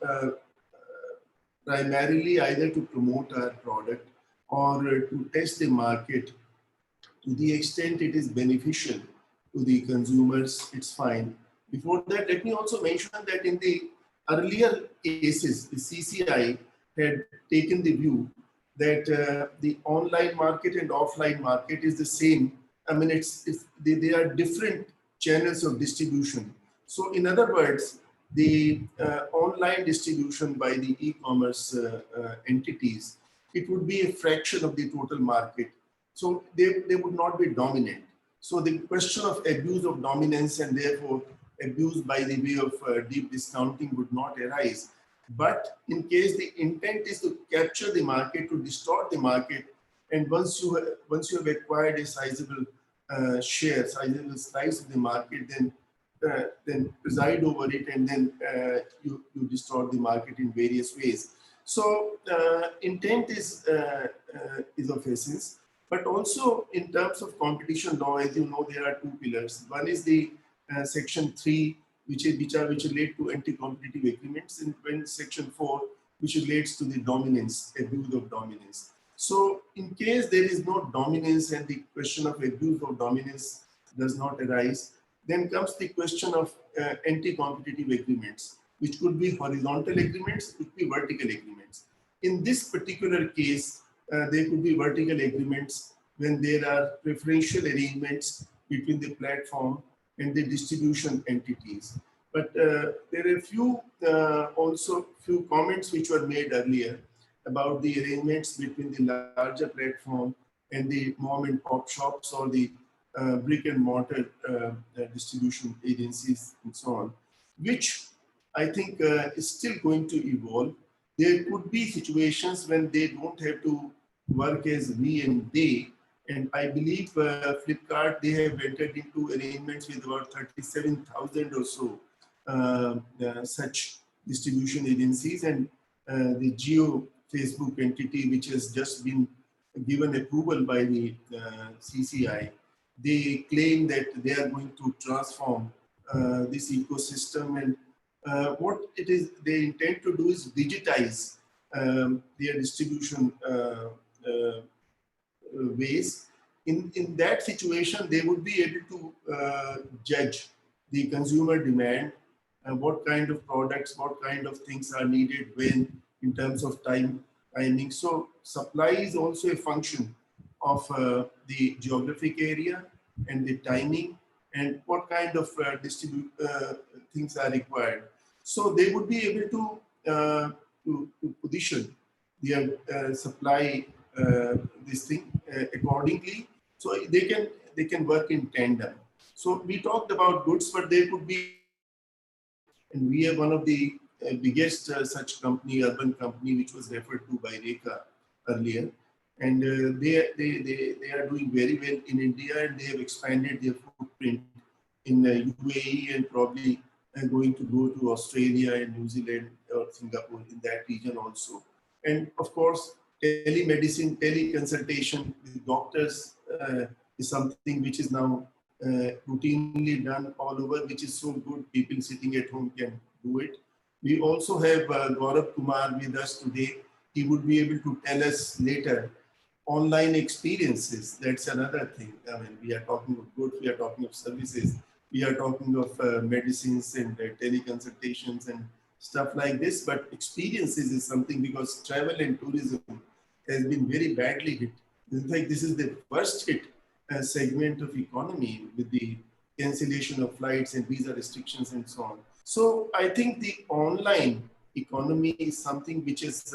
primarily either to promote our product or to test the market, to the extent it is beneficial to the consumers, it's fine. Before that, let me also mention that in the earlier cases, the CCI had taken the view that the online market and offline market is the same. I mean, they are different channels of distribution. So in other words, the online distribution by the e-commerce entities, it would be a fraction of the total market. So they would not be dominant. So the question of abuse of dominance and therefore abuse by the way of deep discounting would not arise. But in case the intent is to capture the market, to distort the market, and once you have acquired a sizable share, sizable slice of the market, then preside over it, and then you distort the market in various ways. So intent is of essence. But also in terms of competition law, as you know, there are two pillars. One is the Section 3, which relate to anti-competitive agreements, and when Section 4, which relates to the dominance, abuse of dominance. So in case there is no dominance and the question of abuse of dominance does not arise, then comes the question of anti-competitive agreements, which could be horizontal agreements, could be vertical agreements. In this particular case, there could be vertical agreements when there are preferential arrangements between the platform and the distribution entities. But there are also few comments which were made earlier about the arrangements between the larger platform and the mom and pop shops or the brick and mortar distribution agencies and so on, which I think is still going to evolve. There could be situations when they don't have to work as we and they. And I believe Flipkart, they have entered into arrangements with about 37,000 or so such distribution agencies. And the Geo Facebook entity, which has just been given approval by the CCI, they claim that they are going to transform this ecosystem, and what it is they intend to do is digitize their distribution ways. In that situation, they would be able to judge the consumer demand, what kind of products, what kind of things are needed when, in terms of timing. So supply is also a function of the geographic area and the timing and what kind of things are required. So they would be able to position their supply this thing accordingly, so they can work in tandem. So we talked about goods, but there could be, and we are one of the biggest such company, urban company, which was referred to by Rekha earlier, and they are doing very well in India, and they have expanded their footprint in UAE, and probably going to go to Australia and New Zealand or Singapore, in that region also. And of course, telemedicine, teleconsultation with doctors is something which is now routinely done all over, which is so good. People sitting at home can do it. We also have Gaurav Kumar with us today. He would be able to tell us later online experiences. That's another thing. I mean, we are talking of goods, we are talking of services, we are talking of medicines and teleconsultations and stuff like this. But experiences is something, because travel and tourism has been very badly hit. In fact, this is the first hit segment of economy, with the cancellation of flights and visa restrictions and so on. So I think the online economy is something which is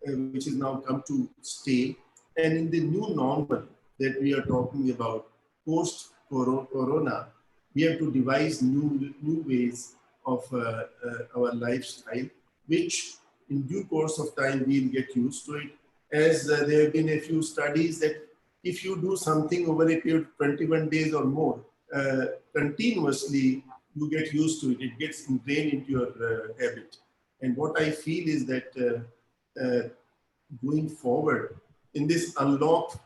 now come to stay. And in the new normal that we are talking about, post-corona, we have to devise new ways of our lifestyle, which in due course of time we'll get used to it. As there have been a few studies that if you do something over a period of 21 days or more, continuously, you get used to it. It gets ingrained into your habit. And what I feel is that going forward in this unlock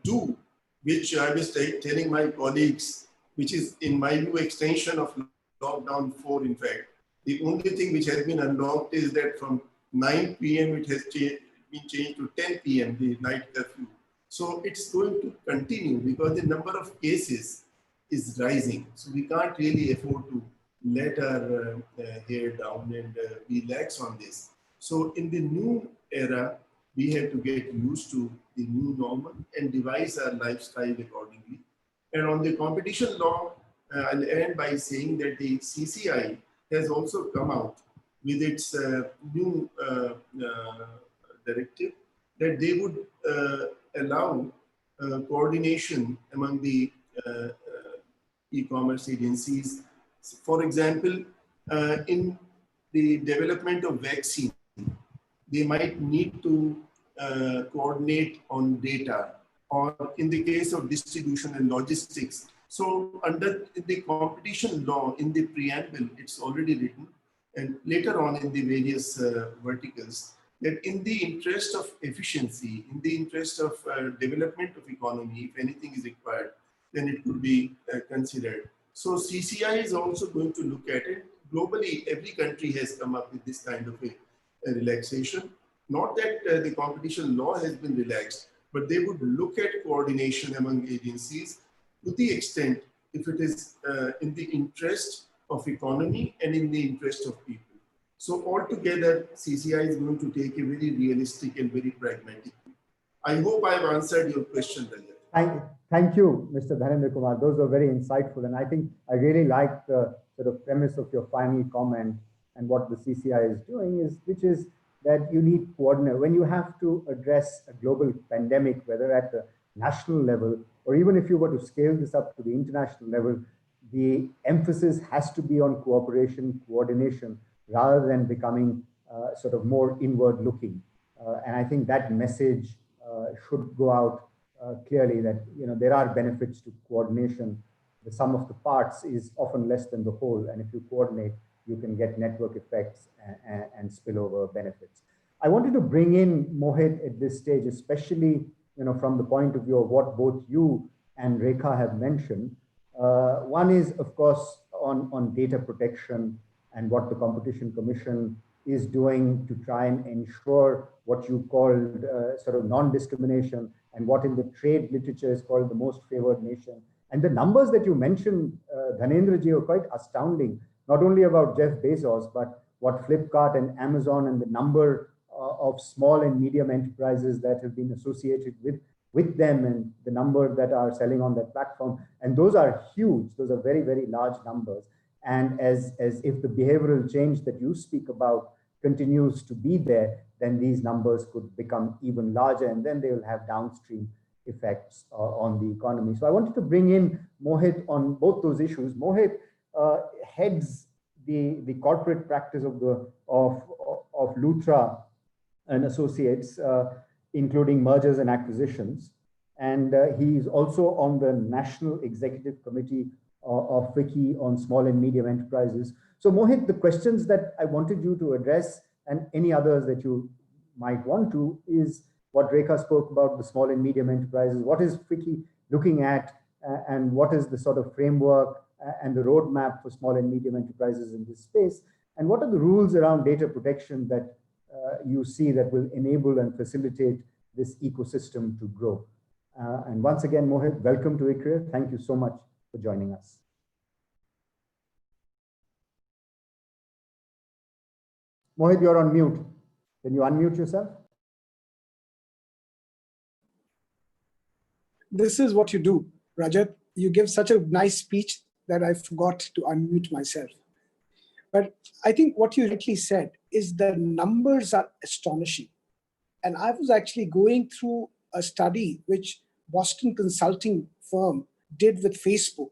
2, which I was telling my colleagues, which is in my view extension of lockdown 4, in fact. The only thing which has been unlocked is that from 9 p.m. it has been changed to 10 p.m., the night curfew. So it's going to continue because the number of cases is rising. So we can't really afford to let our hair down and be lax on this. So in the new era, we have to get used to the new normal and devise our lifestyle accordingly. And on the competition law, I'll end by saying that the CCI has also come out with its new directive that they would allow coordination among the e-commerce agencies. For example, in the development of vaccine, they might need to coordinate on data, or in the case of distribution and logistics. So under the competition law, in the preamble, it's already written, and later on in the various verticals, that in the interest of efficiency, in the interest of development of economy, if anything is required, then it could be considered. So CCI is also going to look at it. Globally, every country has come up with this kind of a relaxation. Not that the competition law has been relaxed, but they would look at coordination among agencies to the extent if it is in the interest of economy and in the interest of people. So altogether, CCI is going to take a very realistic and very pragmatic view. I hope I have answered your question, Rajat. Thank you, Mr. Dhanendra Kumar. Those were very insightful. And I think I really like the sort of premise of your final comment, and what the CCI is doing is, which is that you need coordination. When you have to address a global pandemic, whether at the national level, or even if you were to scale this up to the international level, the emphasis has to be on cooperation, coordination, rather than becoming sort of more inward looking. And I think that message should go out clearly, that there are benefits to coordination. The sum of the parts is often less than the whole, and if you coordinate, you can get network effects and spillover benefits. I wanted to bring in Mohit at this stage, especially from the point of view of what both you and Rekha have mentioned. One is, of course, on data protection and what the Competition Commission is doing to try and ensure what you called sort of non-discrimination, and what in the trade literature is called the most favored nation. And the numbers that you mentioned, Dhanendraji, are quite astounding, not only about Jeff Bezos, but what Flipkart and Amazon and the number of small and medium enterprises that have been associated with them, and the number that are selling on that platform. And those are huge. Those are very, very large numbers. And as if the behavioral change that you speak about continues to be there, then these numbers could become even larger, and then they will have downstream effects on the economy. So I wanted to bring in Mohit on both those issues. Mohit heads the corporate practice of Luthra and Associates, including mergers and acquisitions. And he's also on the National Executive Committee of FICCI on small and medium enterprises. So Mohit, the questions that I wanted you to address, and any others that you might want to, is what Rekha spoke about, the small and medium enterprises. What is FICCI looking at, and what is the sort of framework and the roadmap for small and medium enterprises in this space? And what are the rules around data protection that you see that will enable and facilitate this ecosystem to grow? And once again, Mohit, welcome to ICRIER. Thank you so much for joining us. Mohit, you're on mute. Can you unmute yourself? This is what you do, Rajat. You give such a nice speech that I forgot to unmute myself. But I think what you rightly said is the numbers are astonishing. And I was actually going through a study which Boston consulting firm did with Facebook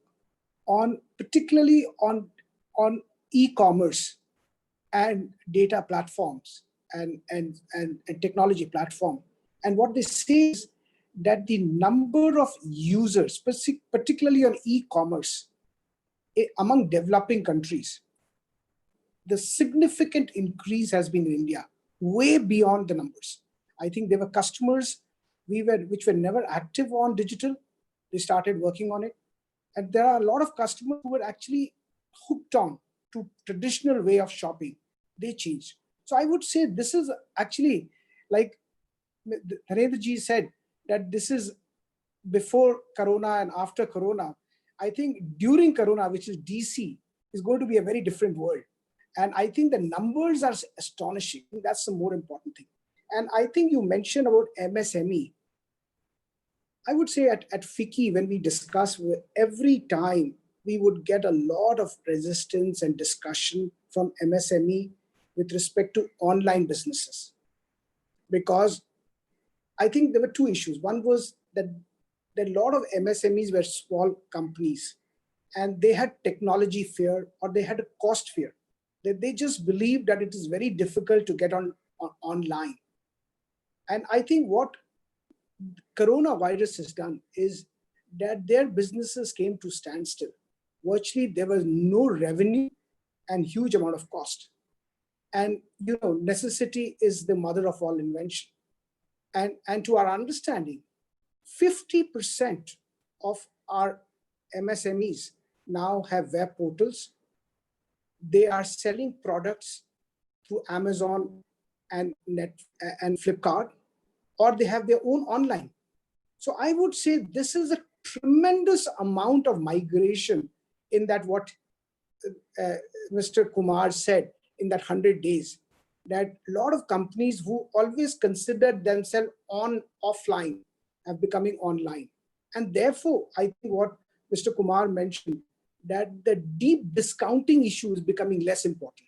particularly on e-commerce and data platforms and technology platform. And what they say is that the number of users, particularly on e-commerce, among developing countries, the significant increase has been in India, way beyond the numbers. I think there were customers which were never active on digital. They started working on it. And there are a lot of customers who were actually hooked on to traditional way of shopping. They changed. So I would say this is actually, like Dhanendraji said, that this is before Corona and after Corona. I think during Corona, which is DC, is going to be a very different world. And I think the numbers are astonishing. That's the more important thing. And I think you mentioned about MSME. I would say at FICCI, when we discuss, every time we would get a lot of resistance and discussion from MSME with respect to online businesses. Because I think there were two issues. One was that a lot of MSMEs were small companies, and they had technology fear, or they had a cost fear. That they just believed that it is very difficult to get online. And I think what coronavirus has done is that their businesses came to standstill. Virtually, there was no revenue and huge amount of cost. And necessity is the mother of all invention. And to our understanding, 50% of our MSMEs now have web portals. They are selling products through Amazon and Flipkart, or they have their own online. So I would say this is a tremendous amount of migration in that what Mr. Kumar said in that 100 days, that a lot of companies who always considered themselves offline have becoming online. And therefore, I think what Mr. Kumar mentioned, that the deep discounting issue is becoming less important.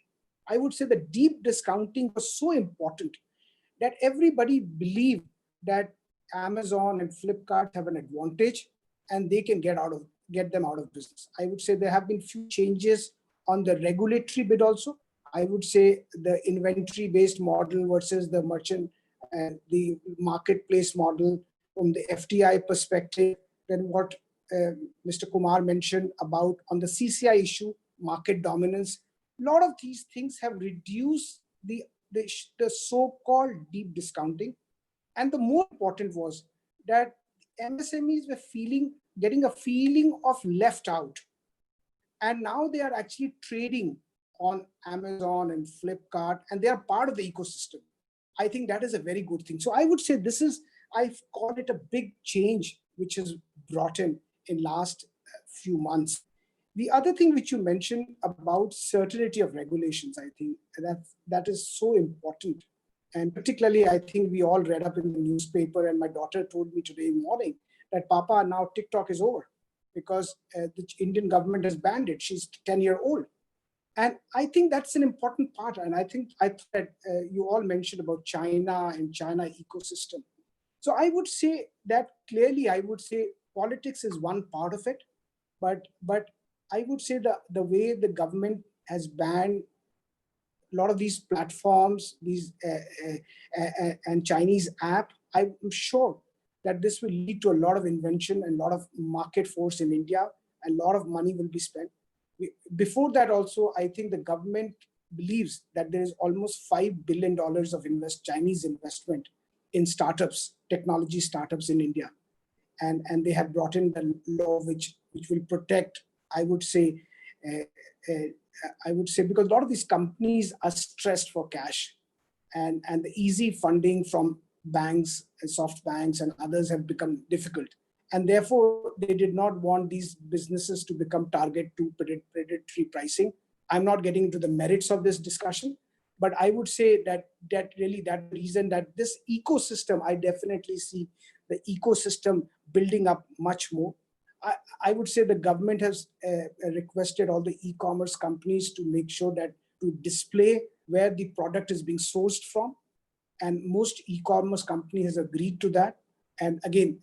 I would say the deep discounting was so important that everybody believed that Amazon and Flipkart have an advantage and they can get them out of business. I would say there have been few changes on the regulatory bit also. I would say the inventory-based model versus the merchant and the marketplace model from the FDI perspective, then what Mr. Kumar mentioned about on the CCI issue, market dominance. A lot of these things have reduced the so-called deep discounting. And the more important was that MSMEs were getting a feeling of left out. And now they are actually trading on Amazon and Flipkart, and they are part of the ecosystem. I think that is a very good thing. So I would say I call it a big change which is brought in last few months. The other thing which you mentioned about certainty of regulations, I think that is so important. And particularly, I think we all read up in the newspaper, and my daughter told me today morning that Papa, now TikTok is over because the Indian government has banned it. She's 10-year-old. And I think that's an important part. And I think you all mentioned about China and China ecosystem. So I would say that clearly, I would say politics is one part of it, but I would say the way the government has banned a lot of these platforms, and Chinese app, I'm sure that this will lead to a lot of invention and a lot of market force in India, and a lot of money will be spent. Before that also, I think the government believes that there is almost $5 billion of Chinese investment in startups, technology startups in India. And they have brought in the law which will protect, I would say, because a lot of these companies are stressed for cash, and the easy funding from banks, soft banks and others have become difficult. And therefore, they did not want these businesses to become target to predatory pricing. I'm not getting into the merits of this discussion, but I would say that really that reason that this ecosystem, I definitely see the ecosystem building up much more. I would say the government has requested all the e-commerce companies to make sure that to display where the product is being sourced from. And most e-commerce company has agreed to that. And again,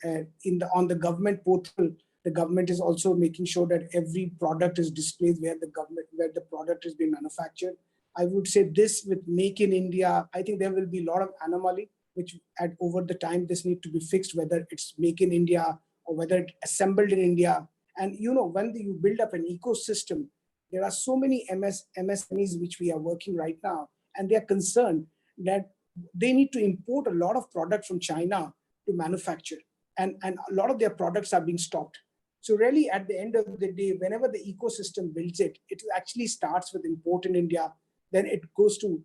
on the government portal, the government is also making sure that every product is displayed where the product is being manufactured. I would say this with Make in India, I think there will be a lot of anomaly, which over the time this need to be fixed, whether it's Make in India or whether it's assembled in India. And when you build up an ecosystem, there are so many MSMEs which we are working right now, and they are concerned that they need to import a lot of product from China to manufacture, and a lot of their products are being stopped. So really, at the end of the day, whenever the ecosystem builds it actually starts with import in India, then it goes to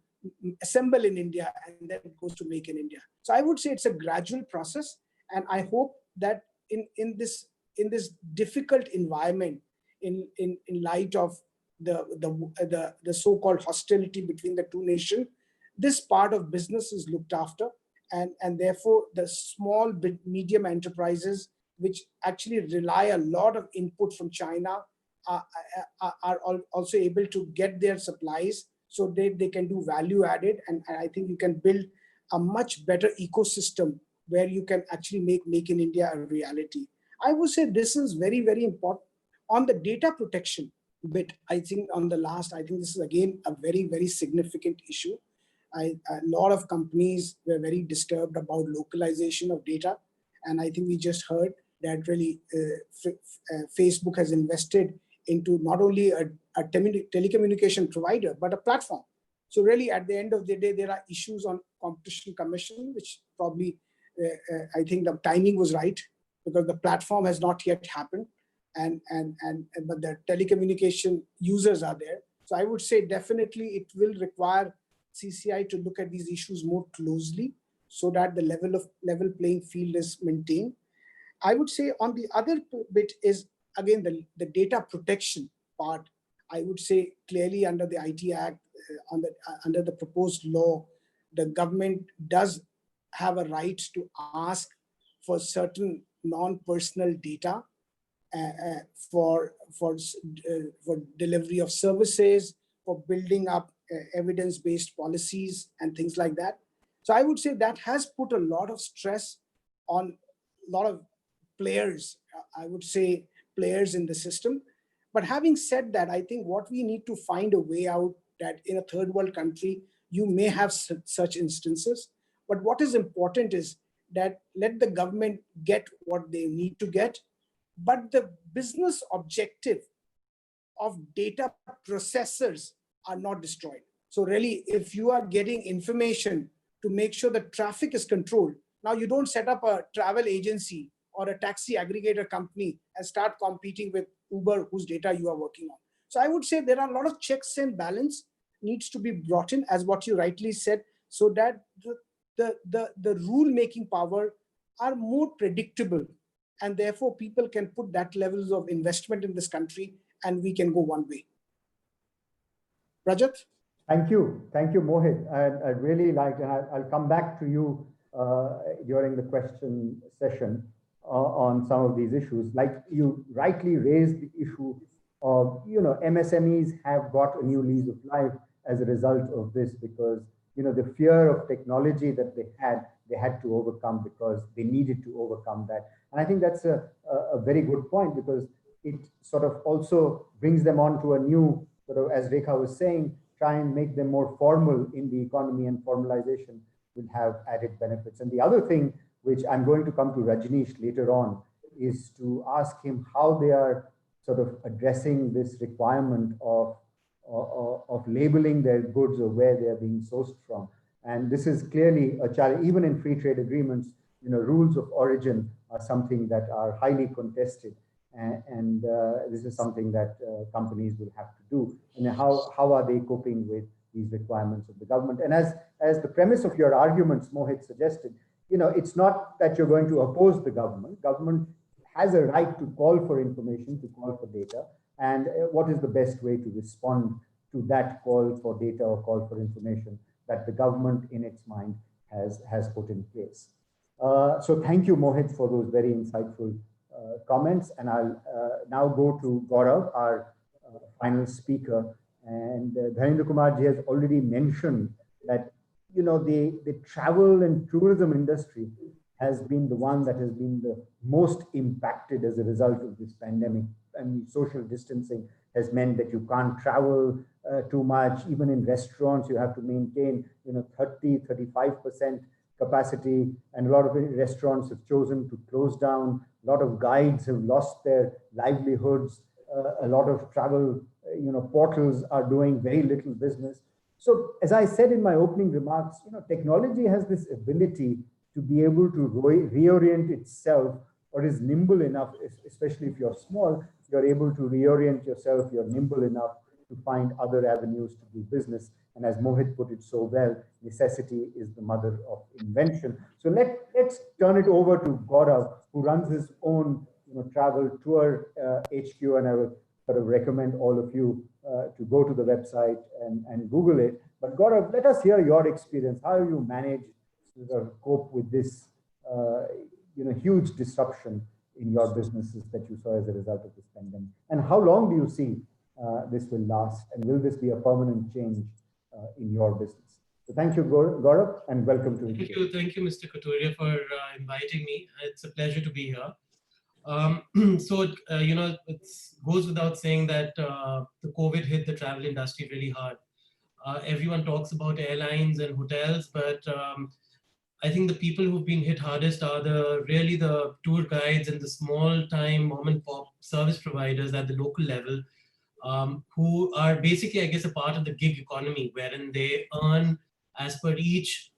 assemble in India, and then it goes to Make in India. So I would say it's a gradual process, and I hope that in this difficult environment, in light of the so-called hostility between the two nations, this part of business is looked after, and therefore the small medium enterprises which actually rely a lot of input from China are also able to get their supplies, so they can do value added, and I think you can build a much better ecosystem where you can actually make in India a reality. I would say this is very, very important. On the data protection bit, I think this is again a very, very significant issue. A lot of companies were very disturbed about localization of data. And I think we just heard that really Facebook has invested into not only a telecommunication provider, but a platform. So really, at the end of the day, there are issues on Competition Commission, which probably I think the timing was right, because the platform has not yet happened, but the telecommunication users are there. So I would say definitely it will require CCI to look at these issues more closely, so that the level playing field is maintained. I would say on the other bit is, again, the data protection part. I would say clearly under the IT Act, under the proposed law, the government does have a right to ask for certain non-personal data for delivery of services, for building up evidence-based policies and things like that. So I would say that has put a lot of stress on a lot of players, I would say players in the system. But having said that, I think what we need to find a way out that in a third world country, you may have such instances. But what is important is that let the government get what they need to get, but the business objective of data processors are not destroyed. So really, if you are getting information to make sure the traffic is controlled, now you don't set up a travel agency or a taxi aggregator company and start competing with Uber, whose data you are working on. So I would say there are a lot of checks and balance needs to be brought in, as what you rightly said, so that the rule-making power are more predictable, and therefore people can put that levels of investment in this country, and we can go one way. Rajat? Thank you, Mohit. I'd really like, and I'll come back to you during the question session on some of these issues. Like you rightly raised the issue of, MSMEs have got a new lease of life as a result of this, because, the fear of technology that they had to overcome because they needed to overcome that. And I think that's a very good point, because it sort of also brings them on to a new, sort of, as Rekha was saying, try and make them more formal in the economy, and formalization will have added benefits. And the other thing, which I'm going to come to Rajneesh later on, is to ask him how they are sort of addressing this requirement of labeling their goods or where they are being sourced from. And this is clearly a challenge. Even in free trade agreements, rules of origin are something that are highly contested. And this is something that companies will have to do. And how are they coping with these requirements of the government? And as the premise of your arguments, Mohit, suggested, it's not that you're going to oppose the government. Government has a right to call for information, to call for data. And what is the best way to respond to that call for data or call for information that the government in its mind has put in place? So thank you, Mohit, for those very insightful comments. And I'll now go to Gaurav, our final speaker. And Dharendra Kumar ji has already mentioned that, the travel and tourism industry has been the one that has been the most impacted as a result of this pandemic. And social distancing has meant that you can't travel too much. Even in restaurants, you have to maintain, 30-35% capacity, and a lot of restaurants have chosen to close down. A lot of guides have lost their livelihoods. A lot of travel, portals are doing very little business. So as I said in my opening remarks, technology has this ability to be able to reorient itself, or is nimble enough, especially if you're small, you're able to reorient yourself, you're nimble enough to find other avenues to do business. And as Mohit put it so well, necessity is the mother of invention. So let's turn it over to Gaurav, who runs his own travel tour HQ, and I would sort of recommend all of you to go to the website and Google it. But Gaurav, let us hear your experience. How you manage to sort of cope with this huge disruption in your businesses that you saw as a result of this pandemic? And how long do you see this will last? And will this be a permanent change in your business? So thank you, Gaurav, and welcome to you. Thank you, Mr. Katuria, for inviting me. It's a pleasure to be here. It goes without saying that the COVID hit the travel industry really hard. Everyone talks about airlines and hotels, but I think the people who've been hit hardest are really the tour guides and the small time mom and pop service providers at the local level, who are basically, I guess, a part of the gig economy, wherein they earn as per each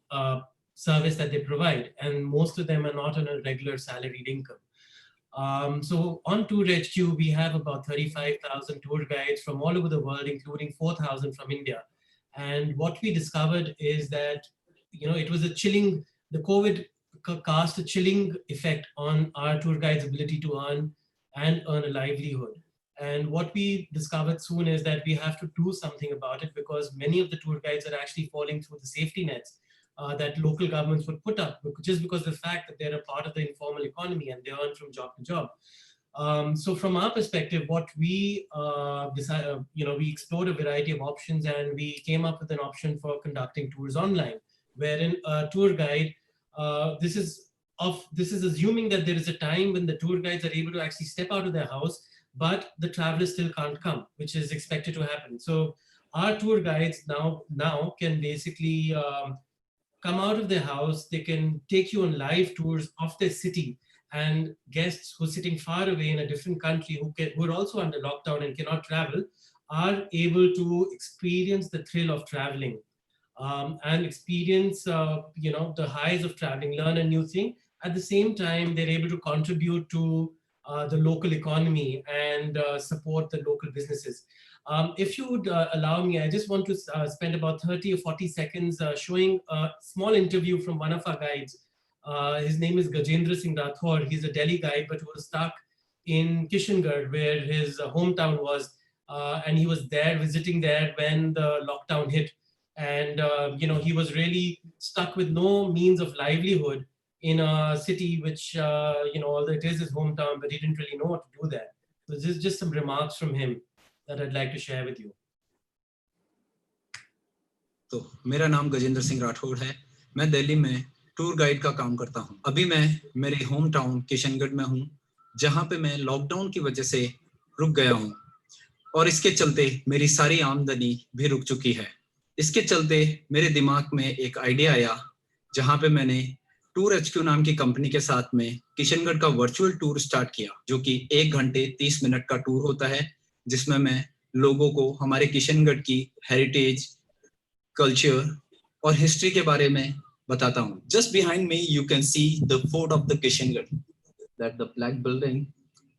service that they provide. And most of them are not on a regular salaried income. So on Tour HQ, we have about 35,000 tour guides from all over the world, including 4,000 from India. And what we discovered is that, it was the COVID cast a chilling effect on our tour guides' ability to earn a livelihood. And what we discovered soon is that we have to do something about it, because many of the tour guides are actually falling through the safety nets that local governments would put up, just because of the fact that they're a part of the informal economy and they earn from job to job. So from our perspective, what we decided, we explored a variety of options, and we came up with an option for conducting tours online, wherein a tour guide, this is assuming that there is a time when the tour guides are able to actually step out of their house, but the traveler still can't come, which is expected to happen. So our tour guides now can basically come out of their house. They can take you on live tours of their city, and guests who are sitting far away in a different country who are also under lockdown and cannot travel are able to experience the thrill of traveling and experience the highs of traveling, learn a new thing. At the same time, they're able to contribute to the local economy and support the local businesses. If you would allow me, I just want to spend about 30 or 40 seconds showing a small interview from one of our guides. His name is Gajendra Singh Rathore. He's a Delhi guide, but was stuck in Kishangarh, where his hometown was. And he was there, visiting there when the lockdown hit. And he was really stuck with no means of livelihood in a city which, although it is his hometown, but he didn't really know what to do there. So this is just some remarks from him that I'd like to share with you. तो मेरा नाम गजेंद्र सिंह राठौड़ है। मैं दिल्ली में tour guide का काम करता हूं। अभी मैं मेरे होम टाउन किशनगढ़ में हूं, जहां पे मैं लॉकडाउन की वजह से रुक गया हूं और इसके चलते मेरी सारी आमदनी भी रुक चुकी है। इसके चलते मेरे दिमाग में एक आइडिया आया, जहां पे मैंने टूर HQ नाम की कंपनी के साथ में किशनगढ़ का वर्चुअल टूर स्टार्ट किया, जो कि 1 घंटे 30 मिनट का टूर होता है, जिसमें मैं लोगों को हमारे किशनगढ़ की हेरिटेज, कल्चर और हिस्ट्री के बारे में बताता हूँ। Just behind me you can see the fort of the Kishangarh, that the black building,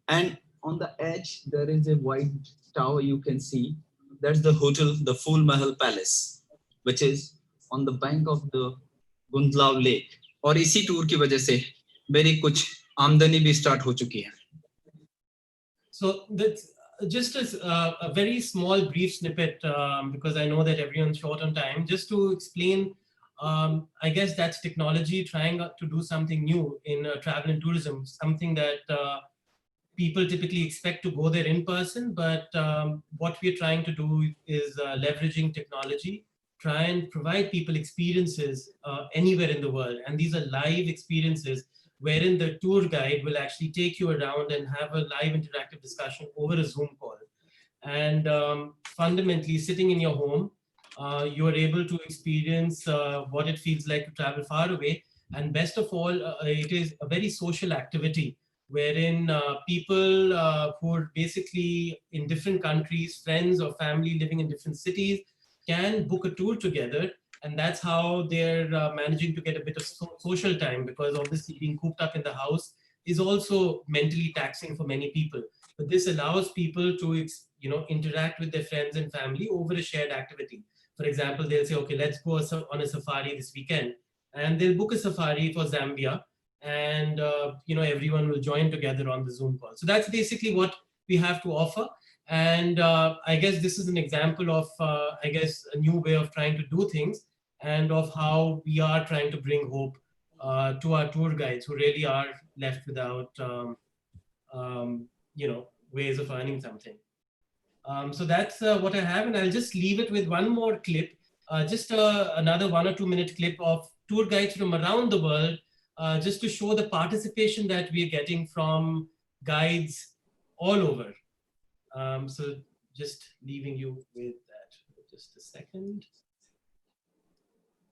and on the edge there is a white tower you can see. That's the hotel, the Phul Mahal Palace, which is on the bank of the Gundlaw Lake. और इसी tour की वजह से मेरी कुछ आमदनी भी start हो चुकी है। So that's just as a very small brief snippet, because I know that everyone's short on time, just to explain, I guess that's technology trying to do something new in travel and tourism, something that people typically expect to go there in person, but what we're trying to do is leveraging technology, try and provide people experiences anywhere in the world. And these are live experiences wherein the tour guide will actually take you around and have a live interactive discussion over a Zoom call. And fundamentally, sitting in your home, you are able to experience what it feels like to travel far away. And best of all, it is a very social activity wherein people who are basically in different countries, friends or family living in different cities, can book a tour together. And that's how they're managing to get a bit of social time, because obviously being cooped up in the house is also mentally taxing for many people. But this allows people to interact with their friends and family over a shared activity. For example, they'll say, okay, let's go on a safari this weekend. And they'll book a safari for Zambia. And everyone will join together on the Zoom call. So that's basically what we have to offer. And I guess this is an example of, a new way of trying to do things, and of how we are trying to bring hope to our tour guides who really are left without, ways of earning something. So that's what I have, and I'll just leave it with one more clip, just another 1 or 2 minute clip of tour guides from around the world, just to show the participation that we are getting from guides all over. So just leaving you with that for just a second.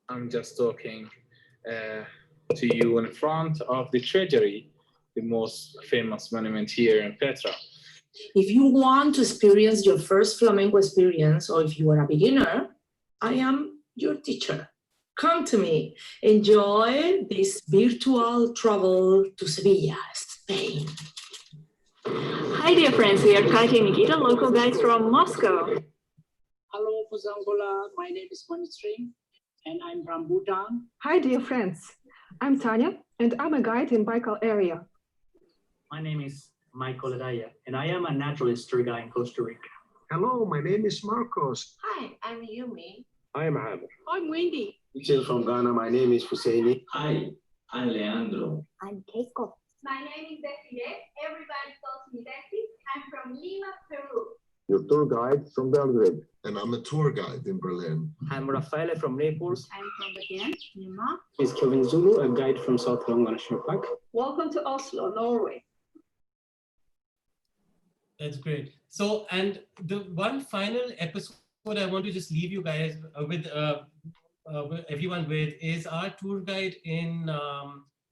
I'm just talking to you in front of the Treasury, the most famous monument here in Petra. If you want to experience your first flamenco experience, or if you are a beginner, I am your teacher. Come to me. Enjoy this virtual travel to Sevilla, Spain. Hi, dear friends. We are Katya and Nikita, local guides from Moscow. Hello, Angola. My name is Manistri, and I'm from Bhutan. Hi, dear friends. I'm Tanya, and I'm a guide in Baikal area. My name is Michael Adaya, and I am a naturalist tour guide in Costa Rica. Hello, my name is Marcos. Hi, I'm Yumi. I am Amir. I'm Wendy. Michel from Ghana. My name is Husseini. Hi, I'm Leandro. I'm Keiko. My name is Desiree. Everybody calls me Desi. I'm from Lima, Peru. Your tour guide from Belgrade. And I'm a tour guide in Berlin. I'm Rafael from Naples. I'm from Bergen, Lima. It's Kelvin Zulu, a guide from South Longa National Park. Welcome to Oslo, Norway. That's great. So, and the one final episode what I want to just leave you guys with everyone with is our tour guide in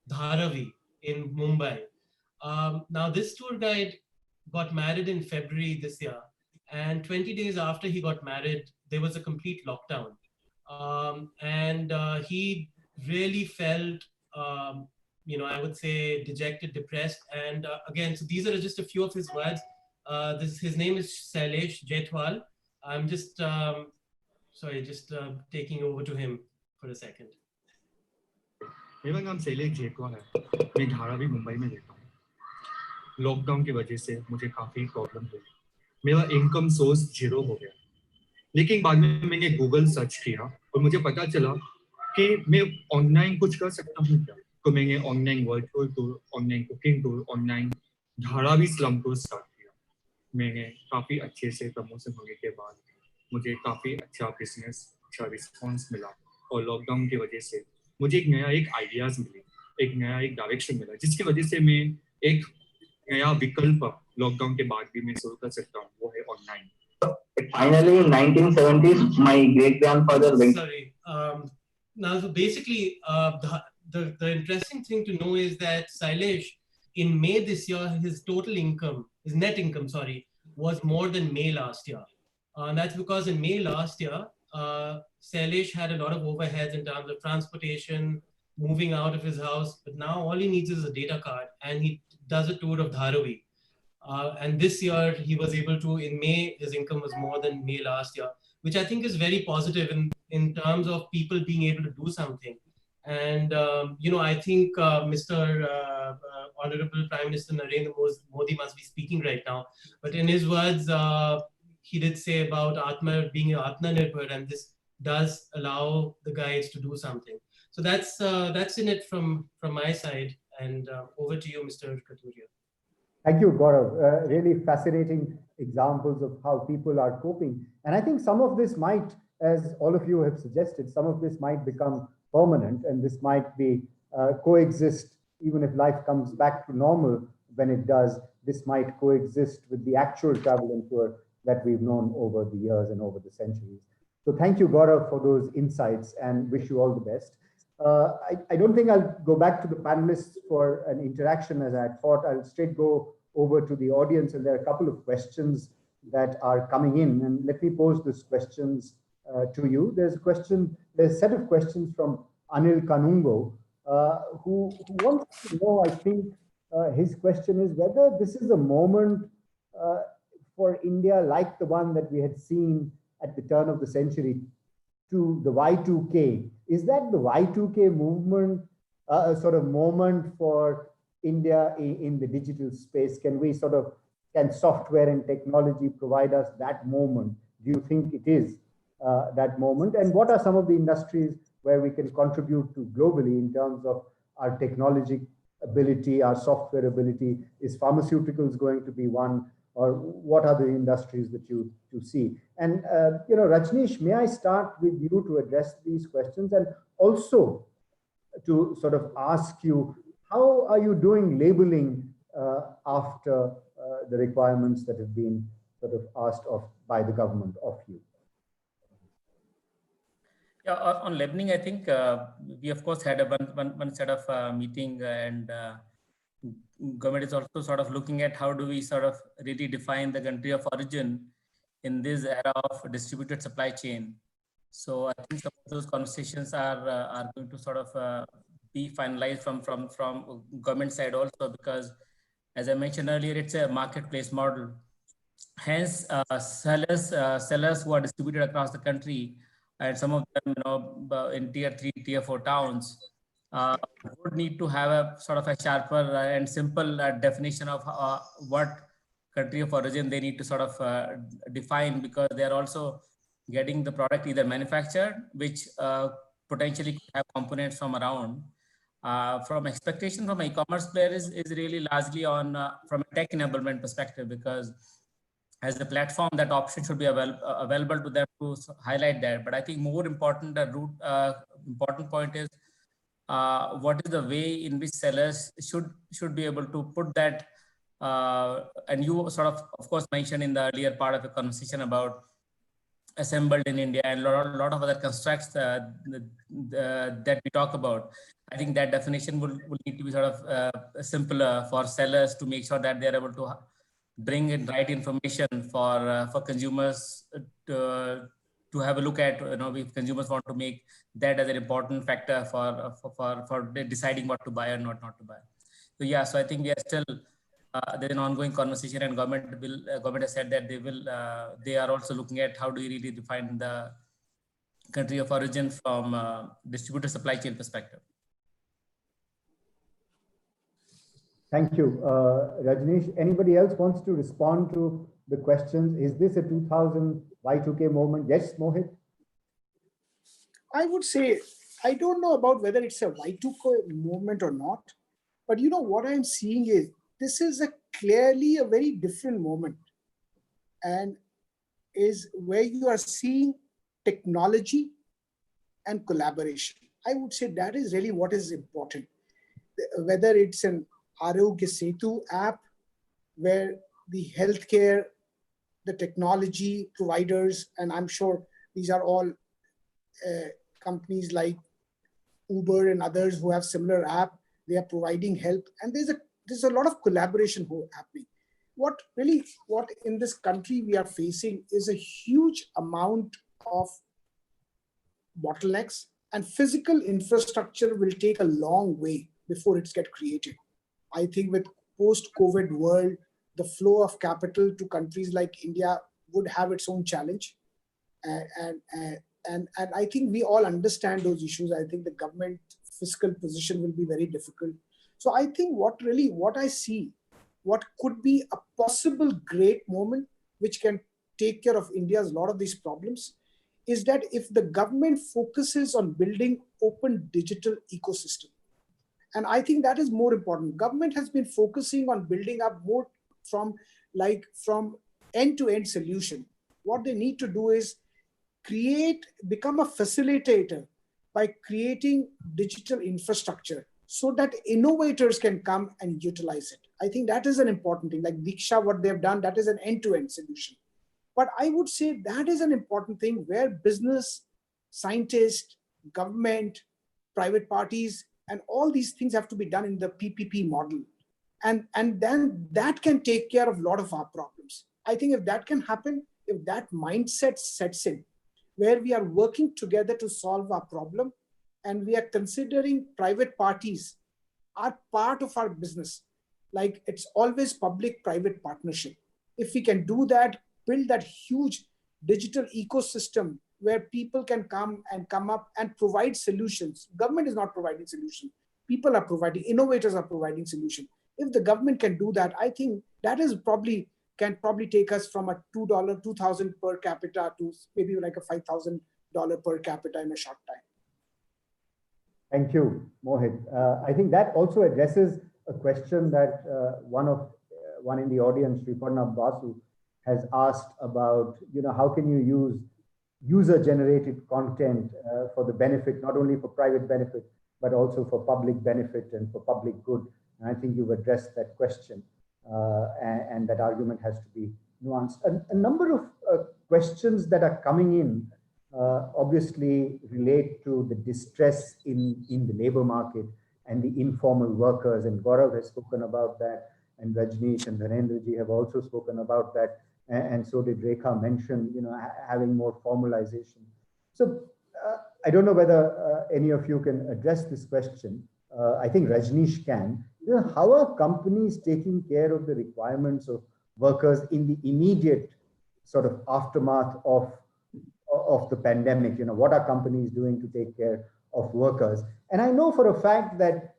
Dharavi in Mumbai. Now this tour guide got married in February this year, and 20 days after he got married, there was a complete lockdown. And he really felt, I would say, dejected, depressed. And again, so these are just a few of his words. His name is Sailesh Jaitwal. I'm just, taking over to him for a second. मेरा नाम शैलेश जेठवाल है। मैं धारावी मुंबई में रहता हूँ। Lockdown की वजह से मुझे काफ़ी प्रॉब्लम हुई। मेरा इनकम सोर्स 0 हो गया। लेकिन बाद में मैंने गूगल सर्च किया और मुझे पता चला कि मैं ऑनलाइन कुछ कर सकता हूँ क्या। तो मैंने online virtual tour, online cooking tour, online Dharavi slum tour start किया। मैंने काफ़ी अच्छे से प्रमोशन होने के बाद मुझे काफ़ी अच्छा बिजनेस, अच्छा रिस्पॉन्स मिला और लॉकडाउन की वजह से मुझे एक आइडियाज मिले, एक डायरेक्शन मिला, जिसकी वजह से मैं एक नया विकल्प लॉकडाउन के बाद भी मैं शुरू कर सकता हूँ, वो है online. Finally, in 1970s, my great-grandfather went. Sorry. Now, so basically, the interesting thing to know is that Sailesh, in May this year, his total income, his net income, sorry, was more than May last year. And that's because in May last year, Sailesh had a lot of overheads in terms of transportation, moving out of his house. But now all he needs is a data card, and he does a tour of Dharavi. And this year he was able to, in May, his income was more than May last year, which I think is very positive in terms of people being able to do something. And, I think Mr. Honorable Prime Minister Narendra Modi must be speaking right now. But in his words, he did say about being Atmanirbhar, and this does allow the guides to do something. So that's in it from my side. And over to you, Mr. Katuria. Thank you, Gaurav. Really fascinating examples of how people are coping. And I think some of this might, as all of you have suggested, some of this might become permanent, and this might be coexist, even if life comes back to normal. When it does, this might coexist with the actual travel and tour that we've known over the years and over the centuries. So thank you, Gaurav, for those insights, and wish you all the best. I don't think I'll go back to the panelists for an interaction as I thought. I'll straight go over to the audience, and there are a couple of questions that are coming in. And let me pose these questions to you. There's a set of questions from Anil Kanungo, who wants to know, I think his question is whether this is a moment for India like the one that we had seen at the turn of the century to the Y2K. Is that the Y2K movement a sort of moment for India in the digital space? Can software and technology provide us that moment? Do you think it is that moment? And what are some of the industries where we can contribute to globally in terms of our technology ability, our software ability? Is pharmaceuticals going to be one? Or what are the industries that you see? And, Rajneesh, may I start with you to address these questions, and also to sort of ask you, how are you doing labeling after the requirements that have been sort of asked of by the government of you? Yeah, on labeling, I think we of course had a one set of meeting, and government is also sort of looking at how do we sort of really define the country of origin in this era of distributed supply chain. So I think some of those conversations are going to sort of be finalized from government side also, because as I mentioned earlier, it's a marketplace model. Hence, sellers who are distributed across the country, and some of them, in tier 3, tier 4 towns, would need to have a sort of a sharper and simple definition of what country of origin they need to sort of define, because they are also getting the product either manufactured, which potentially could have components from around. From expectation from e-commerce player is really largely on from a tech enablement perspective, because as the platform, that option should be available to them to highlight that. But I think more important, important point is what is the way in which sellers should be able to put that. And you sort of course, mentioned in the earlier part of the conversation about assembled in India, and a lot of other constructs that we talk about. I think that definition will need to be sort of simpler for sellers to make sure that they're able to bring in right information for consumers to have a look at. If consumers want to make that as an important factor for deciding what to buy or not to buy. So yeah, so I think we are still there's an ongoing conversation, and government has said that they are also looking at how do you really define the country of origin from distributor supply chain perspective. Thank you, Rajneesh. Anybody else wants to respond to the questions? Is this a 2000 Y2K moment? Yes, Mohit. I would say, I don't know about whether it's a Y2K movement or not, but what I'm seeing is this is clearly a very different moment, and is where you are seeing technology and collaboration. I would say that is really what is important. Whether it's an Arogya Setu app, where the healthcare, the technology providers, and I'm sure these are all companies like Uber and others who have similar app, they are providing help, and there's a lot of collaboration happening. What in this country we are facing is a huge amount of bottlenecks, and physical infrastructure will take a long way before it's get created. I think with post-COVID world, the flow of capital to countries like India would have its own challenge. And I think we all understand those issues. I think the government fiscal position will be very difficult. So I think what I see, what could be a possible great moment which can take care of India's lot of these problems, is that if the government focuses on building open digital ecosystem. And I think that is more important. Government has been focusing on building up more from end-to-end solution. What they need to do is become a facilitator by creating digital infrastructure so that innovators can come and utilize it. I think that is an important thing. Like Diksha, what they've done, that is an end-to-end solution. But I would say that is an important thing where business, scientists, government, private parties, and all these things have to be done in the PPP model. And then that can take care of a lot of our problems. I think if that can happen, if that mindset sets in, where we are working together to solve our problem, and we are considering private parties are part of our business, like it's always public-private partnership. If we can do that, build that huge digital ecosystem where people can come up and provide solutions. Government is not providing solutions. People are providing, innovators are providing solutions. If the government can do that, I think that can probably take us from a $2,000 per capita to maybe like a $5,000 per capita in a short time. Thank you, Mohit. I think that also addresses a question that one in the audience, Sriparna Basu, has asked about, how can you use user-generated content for the benefit, not only for private benefit, but also for public benefit and for public good. And I think you've addressed that question, and that argument has to be nuanced. A number of questions that are coming in obviously relate to the distress in the labor market and the informal workers, and Gaurav has spoken about that, and Rajneesh and Dharendraji have also spoken about that, and so did Rekha mention, having more formalization. So I don't know whether any of you can address this question. I think Rajneesh can. How are companies taking care of the requirements of workers in the immediate sort of aftermath of the pandemic? What are companies doing to take care of workers? And I know for a fact that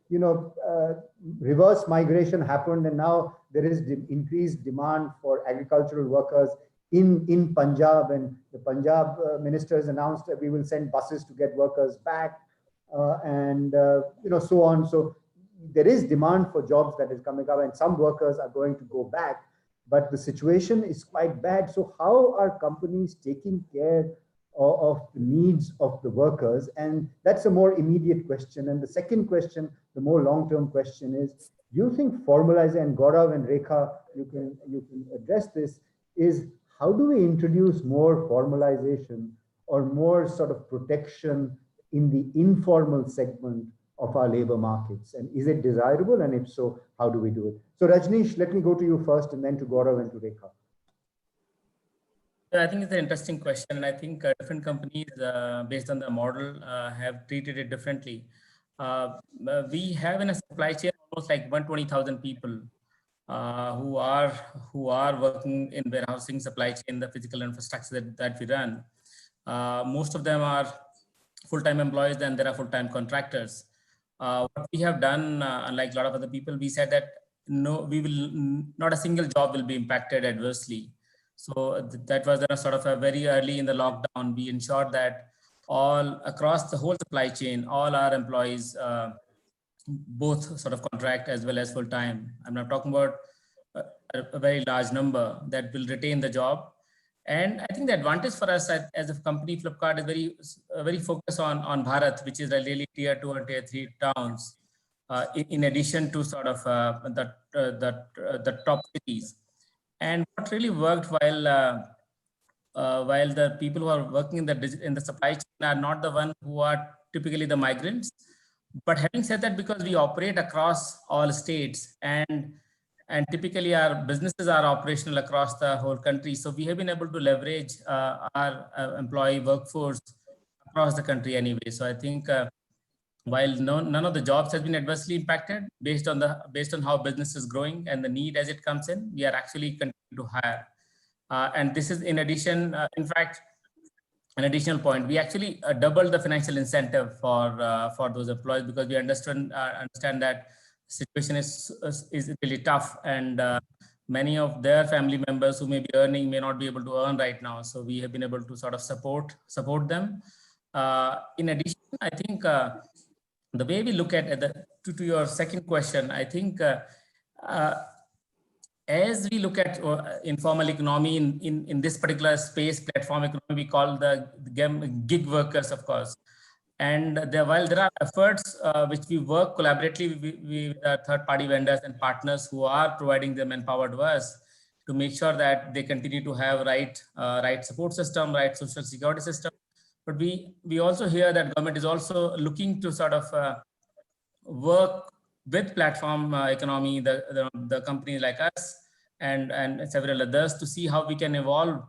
reverse migration happened, and now there is increased demand for agricultural workers in Punjab, and the Punjab minister has announced that we will send buses to get workers back, and so on. So there is demand for jobs that is coming up, and some workers are going to go back, but the situation is quite bad. So how are companies taking care of the needs of the workers? And that's a more immediate question. And the second question, the more long-term question is, do you think formalizing, and Gaurav and Rekha, you can address this, is how do we introduce more formalization or more sort of protection in the informal segment of our labor markets? And is it desirable? And if so, how do we do it? So Rajneesh, let me go to you first and then to Gaurav and to Rekha. I think it's an interesting question, and I think different companies, based on the model, have treated it differently. We have in a supply chain almost like 120,000 people who are working in warehousing, supply chain, the physical infrastructure that we run. Most of them are full-time employees, and there are full-time contractors. What we have done, unlike a lot of other people, we said that no, we will not a single job will be impacted adversely. So that was sort of a very early in the lockdown. We ensured that all across the whole supply chain, all our employees, both sort of contract as well as full time. I'm not talking about a very large number that will retain the job. And I think the advantage for us as a company, Flipkart, is very focused on Bharat, which is really tier 2 and tier 3 towns, in addition to sort of the top cities. And what really worked while the people who are working in the supply chain are not the ones who are typically the migrants. But having said that, because we operate across all states and typically our businesses are operational across the whole country, so we have been able to leverage our employee workforce across the country anyway. So I think while none of the jobs has been adversely impacted based on how business is growing and the need as it comes in, we are actually continuing to hire. And this is in addition, in fact, an additional point. We actually doubled the financial incentive for those employees because we understand that situation is really tough, and many of their family members who may be earning may not be able to earn right now. So we have been able to sort of support them. In addition, I think the way we look at to your second question, I think as we look at informal economy in this particular space, platform economy, we call the gig workers, of course. And while there are efforts which we work collaboratively with third-party vendors and partners who are providing them manpower to us to make sure that they continue to have right support system, right social security system. But we also hear that government is also looking to sort of work with platform economy, the companies like us and several others, to see how we can evolve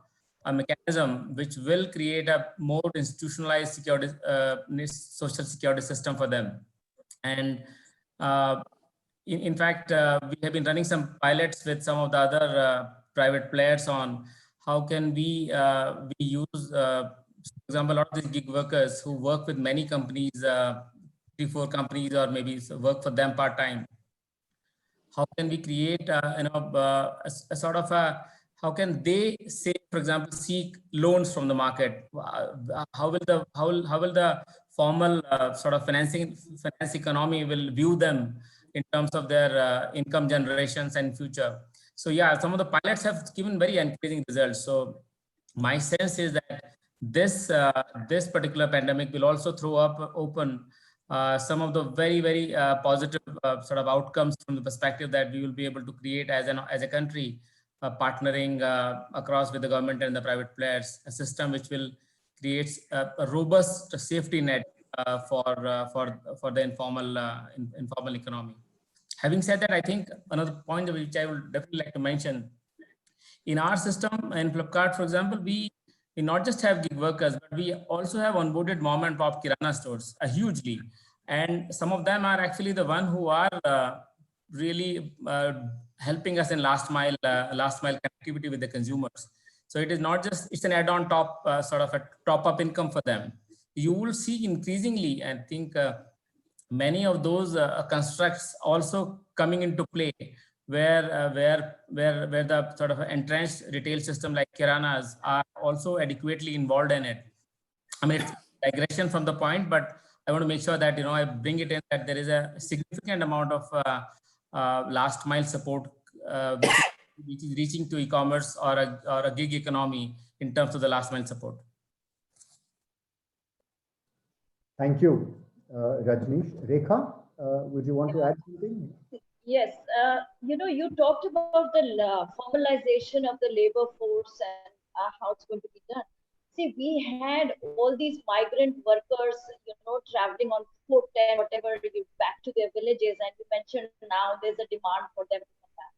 a mechanism which will create a more institutionalized social security system for them. And in fact, we have been running some pilots with some of the other private players on how can we use, for example, a lot of these gig workers who work with many companies, 3-4 companies, or maybe work for them part-time. How can we create a sort of how can they say, for example, seek loans from the market? How will the formal sort of finance economy will view them in terms of their income generations and future? So yeah, some of the pilots have given very encouraging results. So my sense is that this particular pandemic will also throw open some of the very positive sort of outcomes from the perspective that we will be able to create as a country, partnering across with the government and the private players, a system which will create a robust safety net for the informal economy. Having said that, I think another point which I would definitely like to mention, in our system in Flipkart, for example, we not just have gig workers, but we also have onboarded mom and pop kirana stores hugely. And some of them are actually the one who are really helping us in last mile connectivity with the consumers. So it is not just, it's an add-on top, sort of a top-up income for them. You will see increasingly, I think, many of those constructs also coming into play, where the sort of entrenched retail system like kiranas are also adequately involved in it. I mean, it's digression from the point, but I want to make sure that I bring it in that there is a significant amount of last mile support which is reaching to e-commerce or a gig economy in terms of the last mile support. Thank you, Rajneesh. Rekha, would you want to add something? Yes, you talked about the formalization of the labor force and how it's going to be done. See, we had all these migrant workers, traveling on foot and whatever, back to their villages, and you mentioned now there's a demand for them to come back.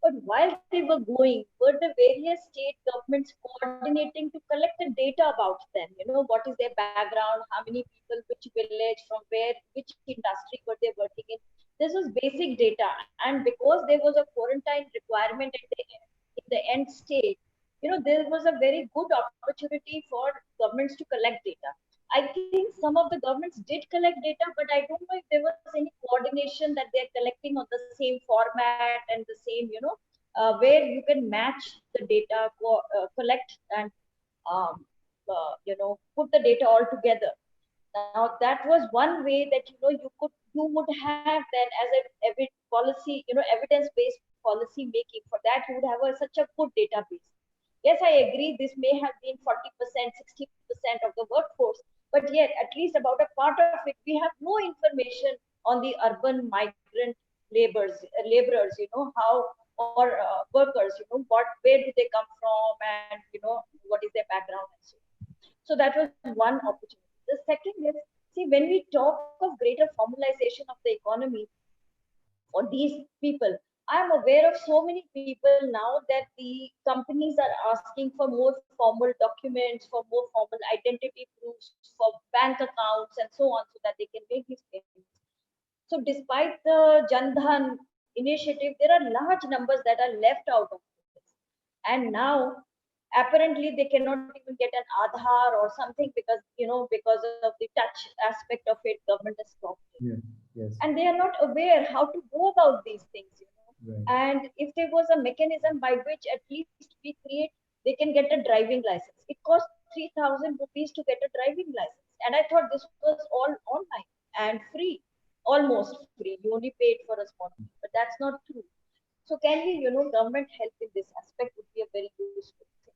But while they were going, were the various state governments coordinating to collect the data about them? What is their background, how many people, which village, from where, which industry were they working in? This was basic data. And because there was a quarantine requirement in the end state, there was a very good opportunity for governments to collect data. I think some of the governments did collect data, but I don't know if there was any coordination that they're collecting on the same format and the same, where you can match the data, collect and, put the data all together. Now that was one way that you would have then as a policy, evidence-based policy making. For that, you would have such a good database. Yes, I agree. This may have been 40%, 60% of the workforce, but yet at least about a part of it, we have no information on the urban migrant laborers, how, or workers, where do they come from, and what is their background and so on. So that was one opportunity. The second is, see, when we talk of greater formalization of the economy for these people, I'm aware of so many people now that the companies are asking for more formal documents, for more formal identity proofs, for bank accounts and so on, so that they can make these payments. So despite the Jan Dhan initiative, there are large numbers that are left out of this. And now apparently they cannot even get an Aadhaar or something because of the touch aspect of it, government has stopped it. Yeah. Yes. And they are not aware how to go about these things. Right. And if there was a mechanism by which at least we create, they can get a driving license. It costs 3,000 rupees to get a driving license, and I thought this was all online and free, almost free. You only paid for a small fee, but that's not true. So can we, government help in this aspect would be a very useful thing.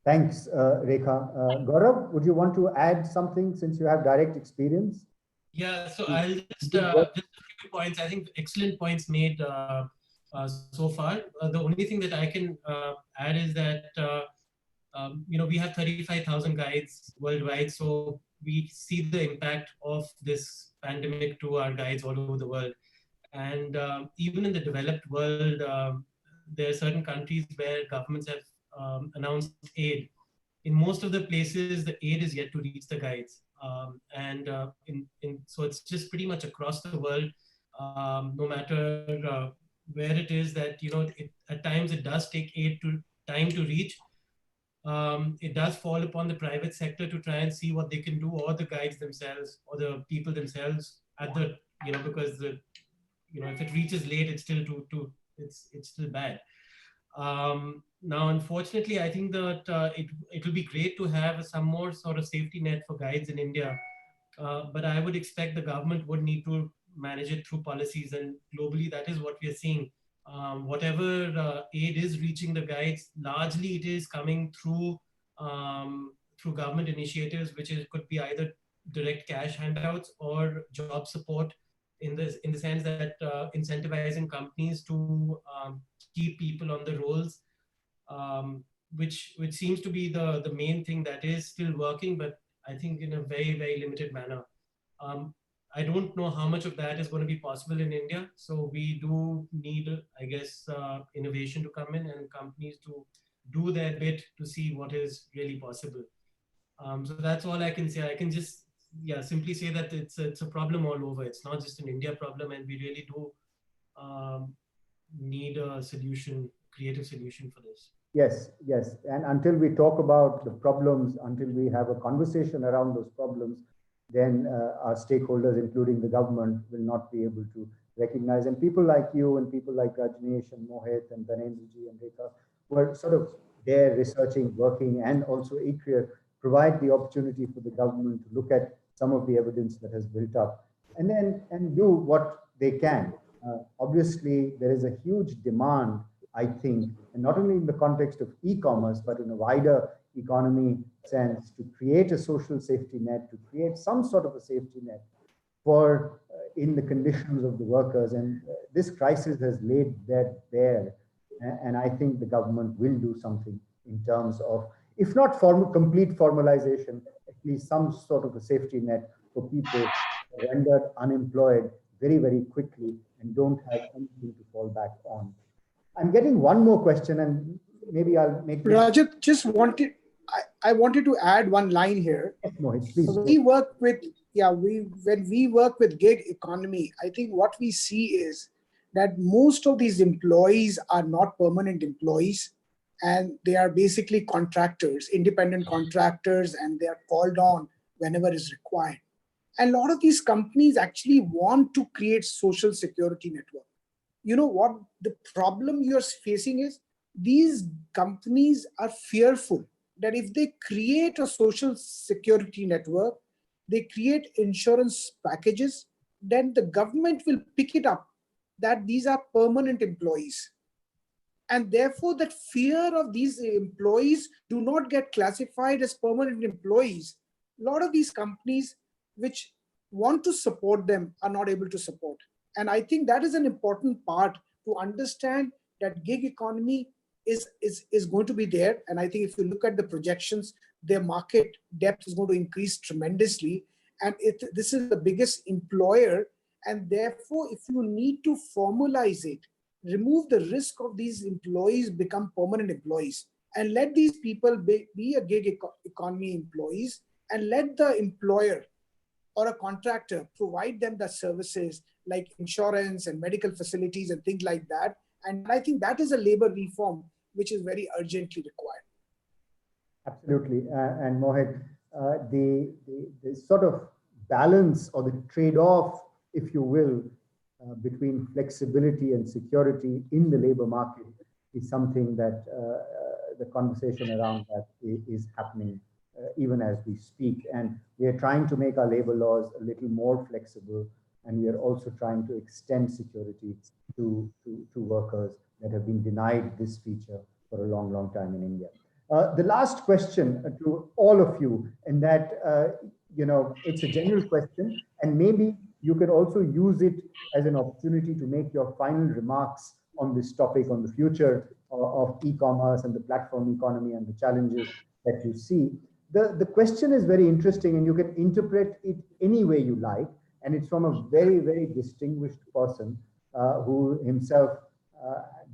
Thanks, Rekha. Gaurav, would you want to add something since you have direct experience? Yeah, so I'll just a few points. I think excellent points made so far. The only thing that I can add is that we have 35,000 guides worldwide, so we see the impact of this pandemic to our guides all over the world. And even in the developed world, there are certain countries where governments have announced aid. In most of the places, the aid is yet to reach the guides. So it's just pretty much across the world, no matter where it is that, at times it does take time to reach. It does fall upon the private sector to try and see what they can do, or the guides themselves, or the people themselves at the, because if it reaches late, it's still it's still bad. Now, unfortunately, I think that it will be great to have some more sort of safety net for guides in India, but I would expect the government would need to manage it through policies, and globally, that is what we are seeing. Whatever aid is reaching the guides, largely it is coming through government initiatives, which could be either direct cash handouts or job support, in the sense that incentivizing companies to keep people on the rolls, which seems to be the main thing that is still working, but I think in a very, very limited manner. I don't know how much of that is going to be possible in India. So we do need, I guess, innovation to come in and companies to do their bit to see what is really possible. So that's all I can say. I can just simply say that it's a problem all over. It's not just an India problem, and we really do need a solution, creative solution for this. Yes, yes. And until we talk about the problems, until we have a conversation around those problems, then our stakeholders, including the government, will not be able to recognize. And people like you and people like Rajneesh and Mohit and Dhanendraji and Rekha were sort of there researching, working, and also equally provide the opportunity for the government to look at some of the evidence that has built up and do what they can. Obviously, there is a huge demand, I think, and not only in the context of e-commerce, but in a wider economy sense, to create a social safety net, to create some sort of a safety net for in the conditions of the workers. And this crisis has laid that bare. And I think the government will do something in terms of if not complete formalization, at least some sort of a safety net for people rendered unemployed very, very quickly and don't have anything to fall back on. I'm getting one more question, and maybe I'll make this. Rajat, just wanted, I wanted to add one line here. Yes, Mohit, please. We work with, when we work with gig economy, I think what we see is that most of these employees are not permanent employees, and they are basically contractors, independent contractors, and they are called on whenever is required. And a lot of these companies actually want to create social security network. You know what the problem you're facing is? These companies are fearful that if they create a social security network, they create insurance packages, then the government will pick it up that these are permanent employees. And therefore, that fear of these employees do not get classified as permanent employees. A lot of these companies which want to support them are not able to support. And I think that is an important part to understand that gig economy is going to be there. And I think if you look at the projections, their market depth is going to increase tremendously. And this is the biggest employer. And therefore, if you need to formalize it, remove the risk of these employees become permanent employees, and let these people be a gig economy employees, and let the employer or a contractor provide them the services like insurance and medical facilities and things like that. And I think that is a labor reform which is very urgently required. Absolutely. And Mohit, the sort of balance or the trade-off, if you will, between flexibility and security in the labor market is something that the conversation around that is happening even as we speak. And we are trying to make our labor laws a little more flexible, and we are also trying to extend security to workers that have been denied this feature for a long, long time in India. The last question to all of you, and that, it's a general question, and maybe you can also use it as an opportunity to make your final remarks on this topic, on the future of e-commerce and the platform economy and the challenges that you see. The question is very interesting, and you can interpret it any way you like. And it's from a very, very distinguished person who himself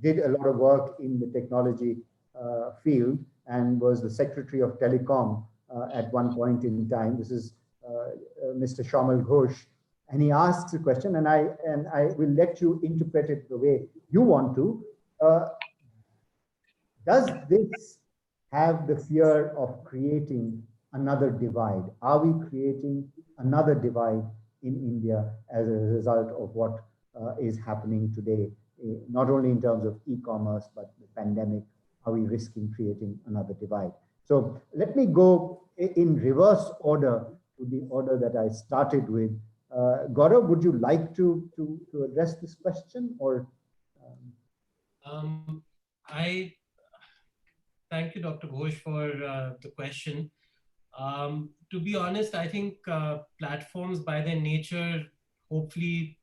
did a lot of work in the technology field and was the Secretary of Telecom at one point in time. This is Mr. Shamal Ghosh. And he asks a question, and I will let you interpret it the way you want to. Does this have the fear of creating another divide? Are we creating another divide in India as a result of what is happening today, not only in terms of e-commerce, but the pandemic? Are we risking creating another divide? So let me go in reverse order to the order that I started with. Gaurav, would you like to address this question, or? I thank you, Dr. Ghosh, for the question. To be honest, I think platforms by their nature hopefully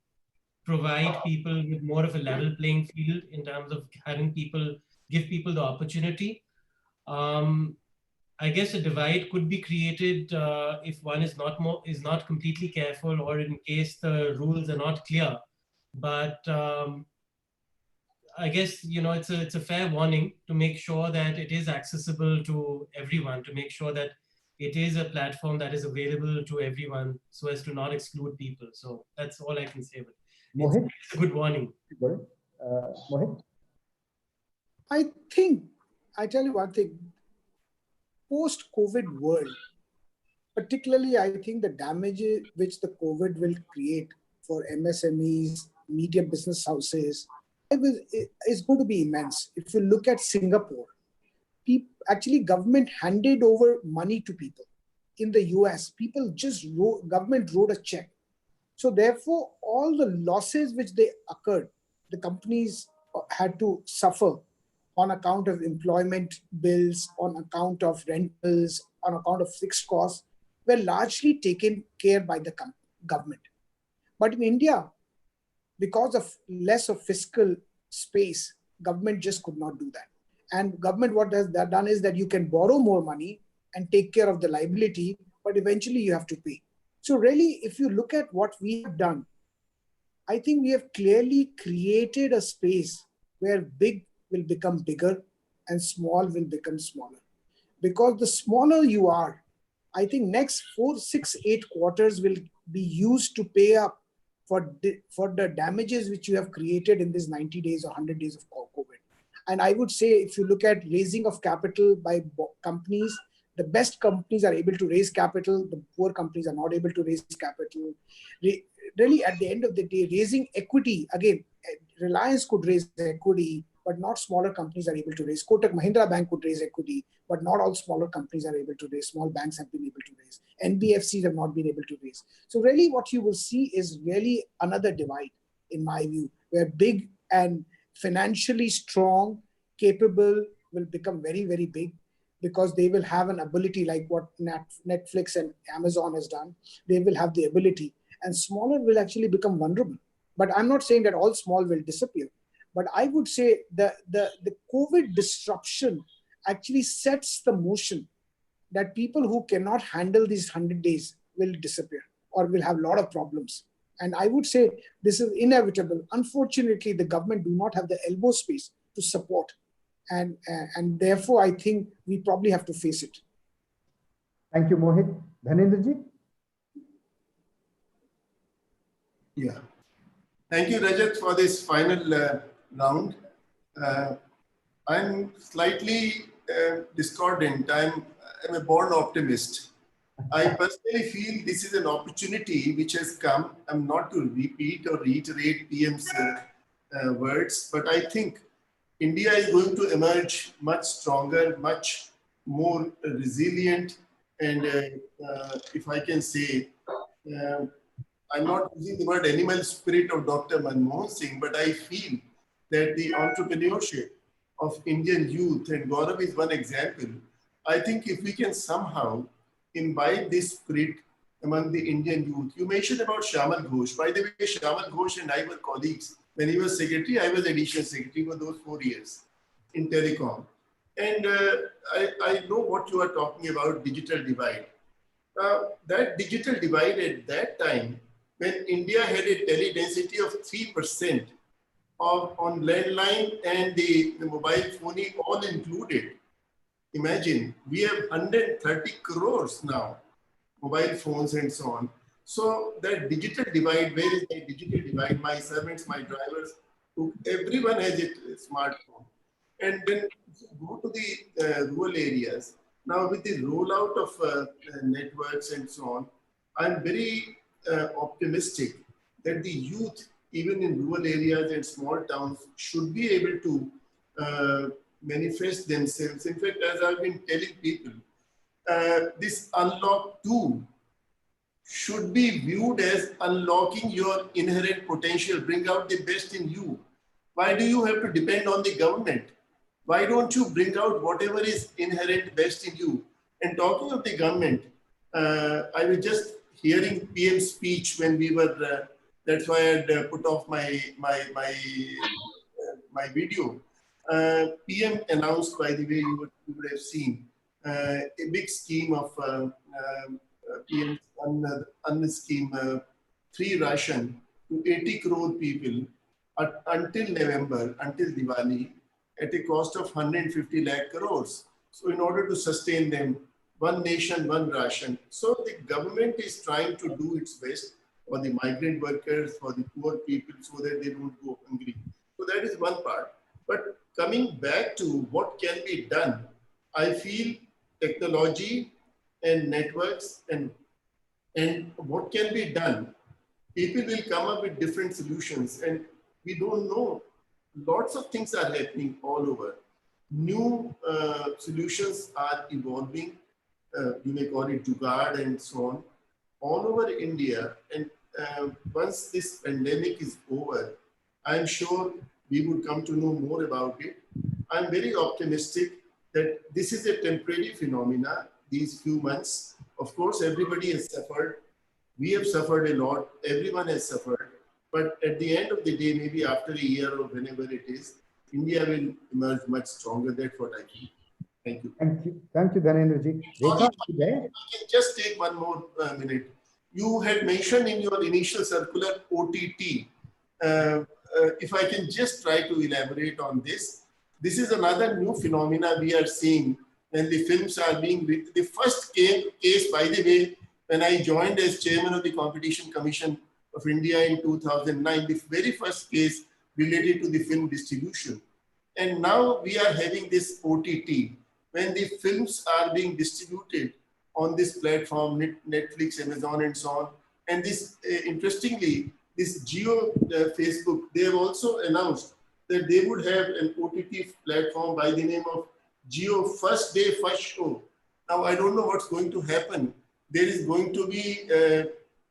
provide people with more of a level playing field in terms of having people, give people the opportunity. I guess a divide could be created if one is not completely careful, or in case the rules are not clear. But I guess it's a fair warning to make sure that it is accessible to everyone, to make sure that it is a platform that is available to everyone, so as to not exclude people. So that's all I can say. But Mohit? It's a good warning. Mohit? I think, I tell you one thing, post-COVID world, particularly I think the damage which the COVID will create for MSMEs, medium business houses, is going to be immense. If you look at Singapore, actually government handed over money to people. In the US, government wrote a check. So therefore, all the losses which they occurred, the companies had to suffer on account of employment bills, on account of rentals, on account of fixed costs, were largely taken care by the government. But in India, because of less of fiscal space, government just could not do that. And government, what has that done is that you can borrow more money and take care of the liability, but eventually you have to pay. So really, if you look at what we have done, I think we have clearly created a space where big will become bigger and small will become smaller. Because the smaller you are, I think next 4, 6, 8 quarters will be used to pay up for the damages which you have created in these 90 days or 100 days of COVID. And I would say, if you look at raising of capital by companies, the best companies are able to raise capital, the poor companies are not able to raise capital. Really, at the end of the day, raising equity, again, Reliance could raise equity, but not smaller companies are able to raise. Kotak Mahindra Bank could raise equity, but not all smaller companies are able to raise. Small banks have been able to raise. NBFCs have not been able to raise. So really what you will see is really another divide, in my view, where big and financially strong, capable will become very, very big, because they will have an ability like what Netflix and Amazon has done. They will have the ability, and smaller will actually become vulnerable. But I'm not saying that all small will disappear. But I would say the COVID disruption actually sets the motion that people who cannot handle these 100 days will disappear or will have a lot of problems. And I would say this is inevitable. Unfortunately, the government do not have the elbow space to support. And therefore, I think we probably have to face it. Thank you, Mohit. Dhanendraji? Yeah. Thank you, Rajat, for this final round. I'm slightly discordant. I'm a born optimist. I personally feel this is an opportunity which has come. I'm not to repeat or reiterate PM's words, but I think India is going to emerge much stronger, much more resilient, and if I can say, I'm not using the word animal spirit of Dr. Manmohan Singh, but I feel that the entrepreneurship of Indian youth, and Gaurav is one example, I think if we can somehow imbibe this spirit among the Indian youth. You mentioned about Shamal Ghosh. By the way, Shamal Ghosh and I were colleagues. When he was secretary, I was additional secretary for those 4 years in telecom. And I know what you are talking about, digital divide. That digital divide at that time, when India had a tele density of 3% on landline and the mobile phone all included. Imagine, we have 130 crores now, mobile phones and so on. So that digital divide, where is the digital divide? My servants, my drivers, everyone has a smartphone. And then go to the rural areas. Now with the rollout of networks and so on, I'm very optimistic that the youth, even in rural areas and small towns, should be able to manifest themselves. In fact, as I've been telling people, this unlock 2 should be viewed as unlocking your inherent potential, bring out the best in you. Why do you have to depend on the government? Why don't you bring out whatever is inherent best in you? And talking of the government, I was just hearing PM's speech when we were, that's why I had put off my video. PM announced, by the way, you would have seen, a big scheme of PM's scheme, free ration to 80 crore people until November, until Diwali, at a cost of 150 lakh crores. So in order to sustain them, one nation, one ration. So the government is trying to do its best for the migrant workers, for the poor people, so that they don't go hungry. So that is one part. But coming back to what can be done, I feel technology and networks and what can be done, people will come up with different solutions, and we don't know. Lots of things are happening all over. New solutions are evolving. You may call it jugaad and so on, all over India. And once this pandemic is over, I'm sure we would come to know more about it. I'm very optimistic that this is a temporary phenomena, these few months. Of course, everybody has suffered. We have suffered a lot. Everyone has suffered. But at the end of the day, maybe after a year or whenever it is, India will emerge much stronger. That's what I think. Thank you. Thank you, Dhanendraji. Rekha, you there? I can just take one more minute. You had mentioned in your initial circular OTT. If I can just try to elaborate on this. This is another new phenomena we are seeing when the films are being written. The first case, by the way, when I joined as chairman of the Competition Commission of India in 2009, the very first case related to the film distribution. And now we are having this OTT, when the films are being distributed on this platform, Netflix, Amazon, and so on. And this, interestingly, this Geo Facebook, they have also announced that they would have an OTT platform by the name of Geo First Day, First Show. Now, I don't know what's going to happen. There is going to be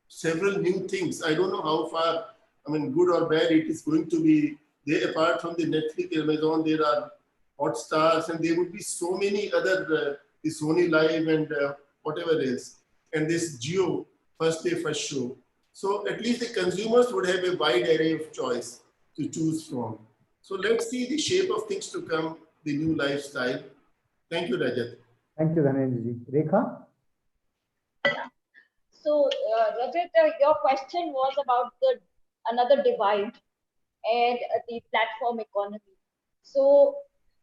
several new things. I don't know how far, I mean, good or bad it is going to be. There, apart from the Netflix, Amazon, there are Hotstars, and there would be so many other, the Sony Live and whatever else. And this Geo First Day, First Show. So at least the consumers would have a wide array of choice to choose from. So let's see the shape of things to come, the new lifestyle. Thank you, Rajat. Thank you, Dhanendraji. Rekha? So, Rajat, your question was about another divide and the platform economy. So,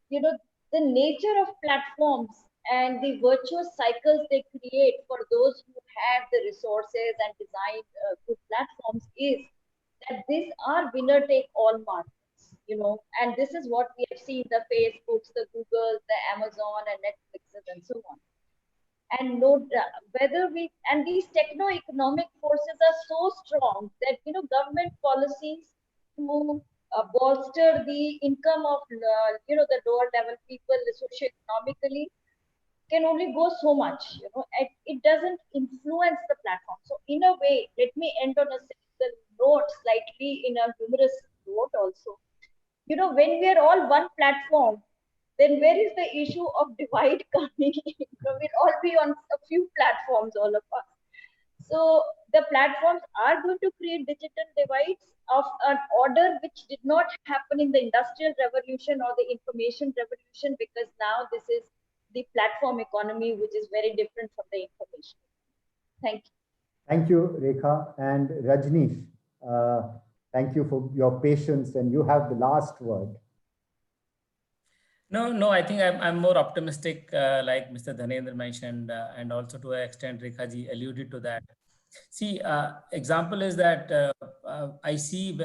you know, the nature of platforms and the virtuous cycles they create for those who have the resources and design good platforms is that these are winner take all markets, and this is what we have seen, the Facebooks, the Googles, the Amazon and Netflixes and so on. And and these techno-economic forces are so strong that, government policies to bolster the income of, the lower level people socioeconomically can only go so much, it doesn't influence the platform. So in a way, let me end on a cynical note, slightly in a humorous note also. When we are all one platform, then where is the issue of divide coming in? We'll all be on a few platforms, all of us. So the platforms are going to create digital divides of an order which did not happen in the Industrial Revolution or the Information Revolution, because now this is the platform economy, which is very different from the information. Thank you. Thank you, Rekha. And Rajneesh, thank you for your patience, and you have the last word. No, I think I'm more optimistic, like Mr. Dhanendra mentioned, and also to an extent Rekha ji alluded to that. See, example is that I see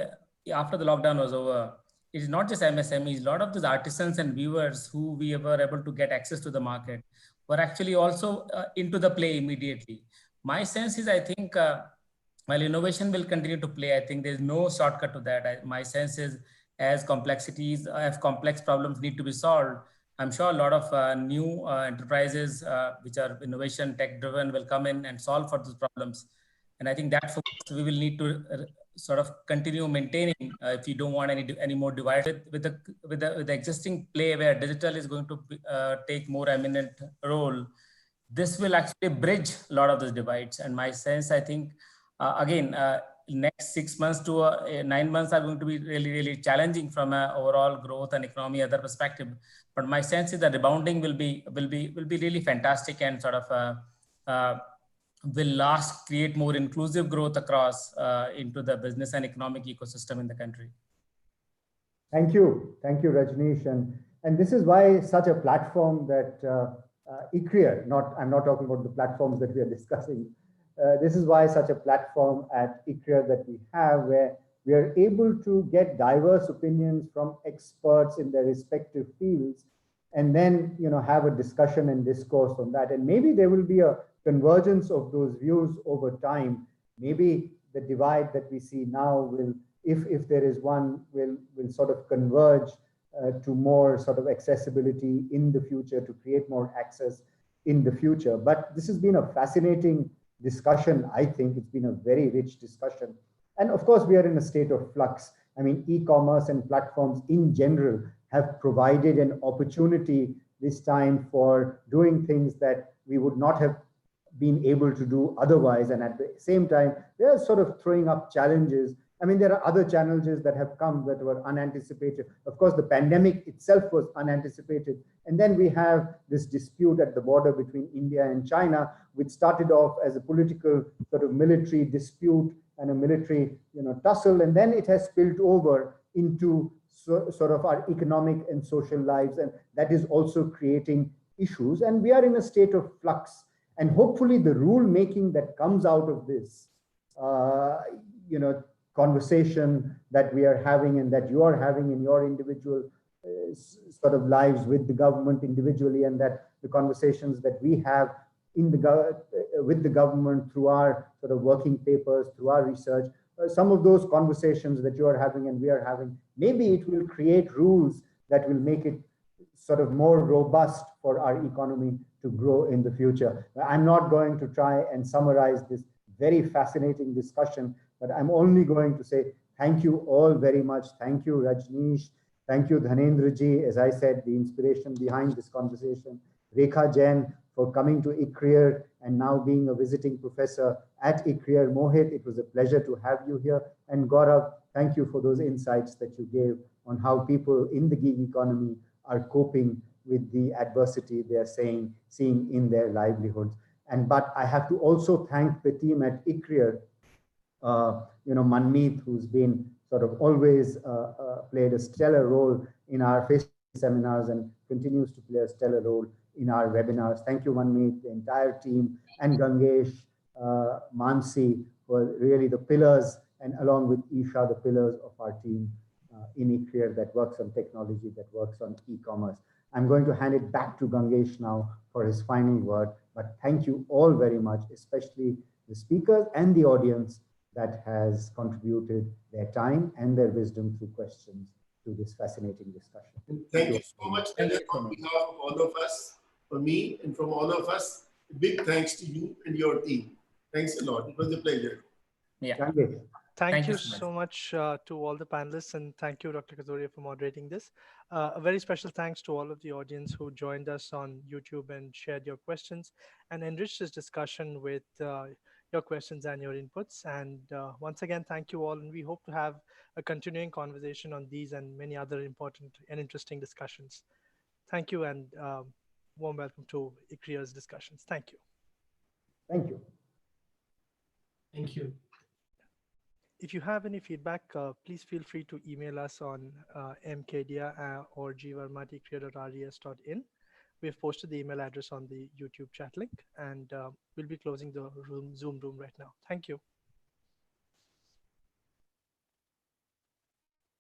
after the lockdown was over, it is not just MSMEs, a lot of these artisans and viewers who we were able to get access to the market were actually also into the play immediately. My sense is, I think, while innovation will continue to play, I think there's no shortcut to that. My sense is, as complex problems need to be solved, I'm sure a lot of new enterprises which are innovation tech driven will come in and solve for those problems. And I think that focus we will need to sort of continue maintaining if you don't want any more divides with the existing play where digital is going to take more eminent role. This will actually bridge a lot of those divides. And my sense, I think, again, next 6 months to 9 months are going to be really, really challenging from an overall growth and economy other perspective. But my sense is that rebounding will be really fantastic and sort of will create more inclusive growth across into the business and economic ecosystem in the country. Thank you, Rajneesh, and this is why such a platform that eCreer, I'm not talking about the platforms that we are discussing. This is why such a platform at eCreer that we have, where we are able to get diverse opinions from experts in their respective fields, and then have a discussion and discourse on that. And maybe there will be a convergence of those views over time. Maybe the divide that we see now will, if there is one, will sort of converge to more sort of accessibility in the future, to create more access in the future. But this has been a fascinating discussion. I think it's been a very rich discussion. And of course, we are in a state of flux. I mean, e-commerce and platforms in general have provided an opportunity this time for doing things that we would not have been able to do otherwise. And at the same time, they are sort of throwing up challenges. I mean, there are other challenges that have come that were unanticipated. Of course, the pandemic itself was unanticipated. And then we have this dispute at the border between India and China, which started off as a political sort of military dispute and a military, tussle. And then it has spilled over into sort of our economic and social lives. And that is also creating issues. And we are in a state of flux. And hopefully the rule making that comes out of this, conversation that we are having and that you are having in your individual sort of lives with the government individually, and that the conversations that we have in the with the government through our sort of working papers, through our research, some of those conversations that you are having and we are having, maybe it will create rules that will make it sort of more robust for our economy to grow in the future. I'm not going to try and summarize this very fascinating discussion, but I'm only going to say thank you all very much. Thank you, Rajneesh. Thank you, Dhanendra ji, as I said, the inspiration behind this conversation. Rekha Jain for coming to ICRIER and now being a visiting professor at ICRIER. Mohit, it was a pleasure to have you here. And Gaurav, thank you for those insights that you gave on how people in the gig economy are coping with the adversity they are seeing in their livelihoods. But I have to also thank the team at ICRIER, Manmeet, who's been sort of always played a stellar role in our face seminars and continues to play a stellar role in our webinars. Thank you, Manmeet, the entire team, and Gangesh, Mansi, were really the pillars, and along with Isha, the pillars of our team in ICRIER that works on technology, that works on e-commerce. I'm going to hand it back to Gangesh now for his final word, but thank you all very much, especially the speakers and the audience that has contributed their time and their wisdom through questions to this fascinating discussion. Thank you so much, Kanak, on behalf of all of us, for me and from all of us. A big thanks to you and your team. Thanks a lot. It was a pleasure. Yeah. Thank you so much to all the panelists, and thank you, Dr. Kathuria, for moderating this. A very special thanks to all of the audience who joined us on YouTube and shared your questions and enriched this discussion with your questions and your inputs. And once again, thank you all, and we hope to have a continuing conversation on these and many other important and interesting discussions. Thank you, and warm welcome to ICRIER's discussions. Thank you. Thank you. Thank you. If you have any feedback, please feel free to email us on mkdia or gvarma@icreer.res.in. We've posted the email address on the YouTube chat link, and we'll be closing the Zoom room right now. Thank you.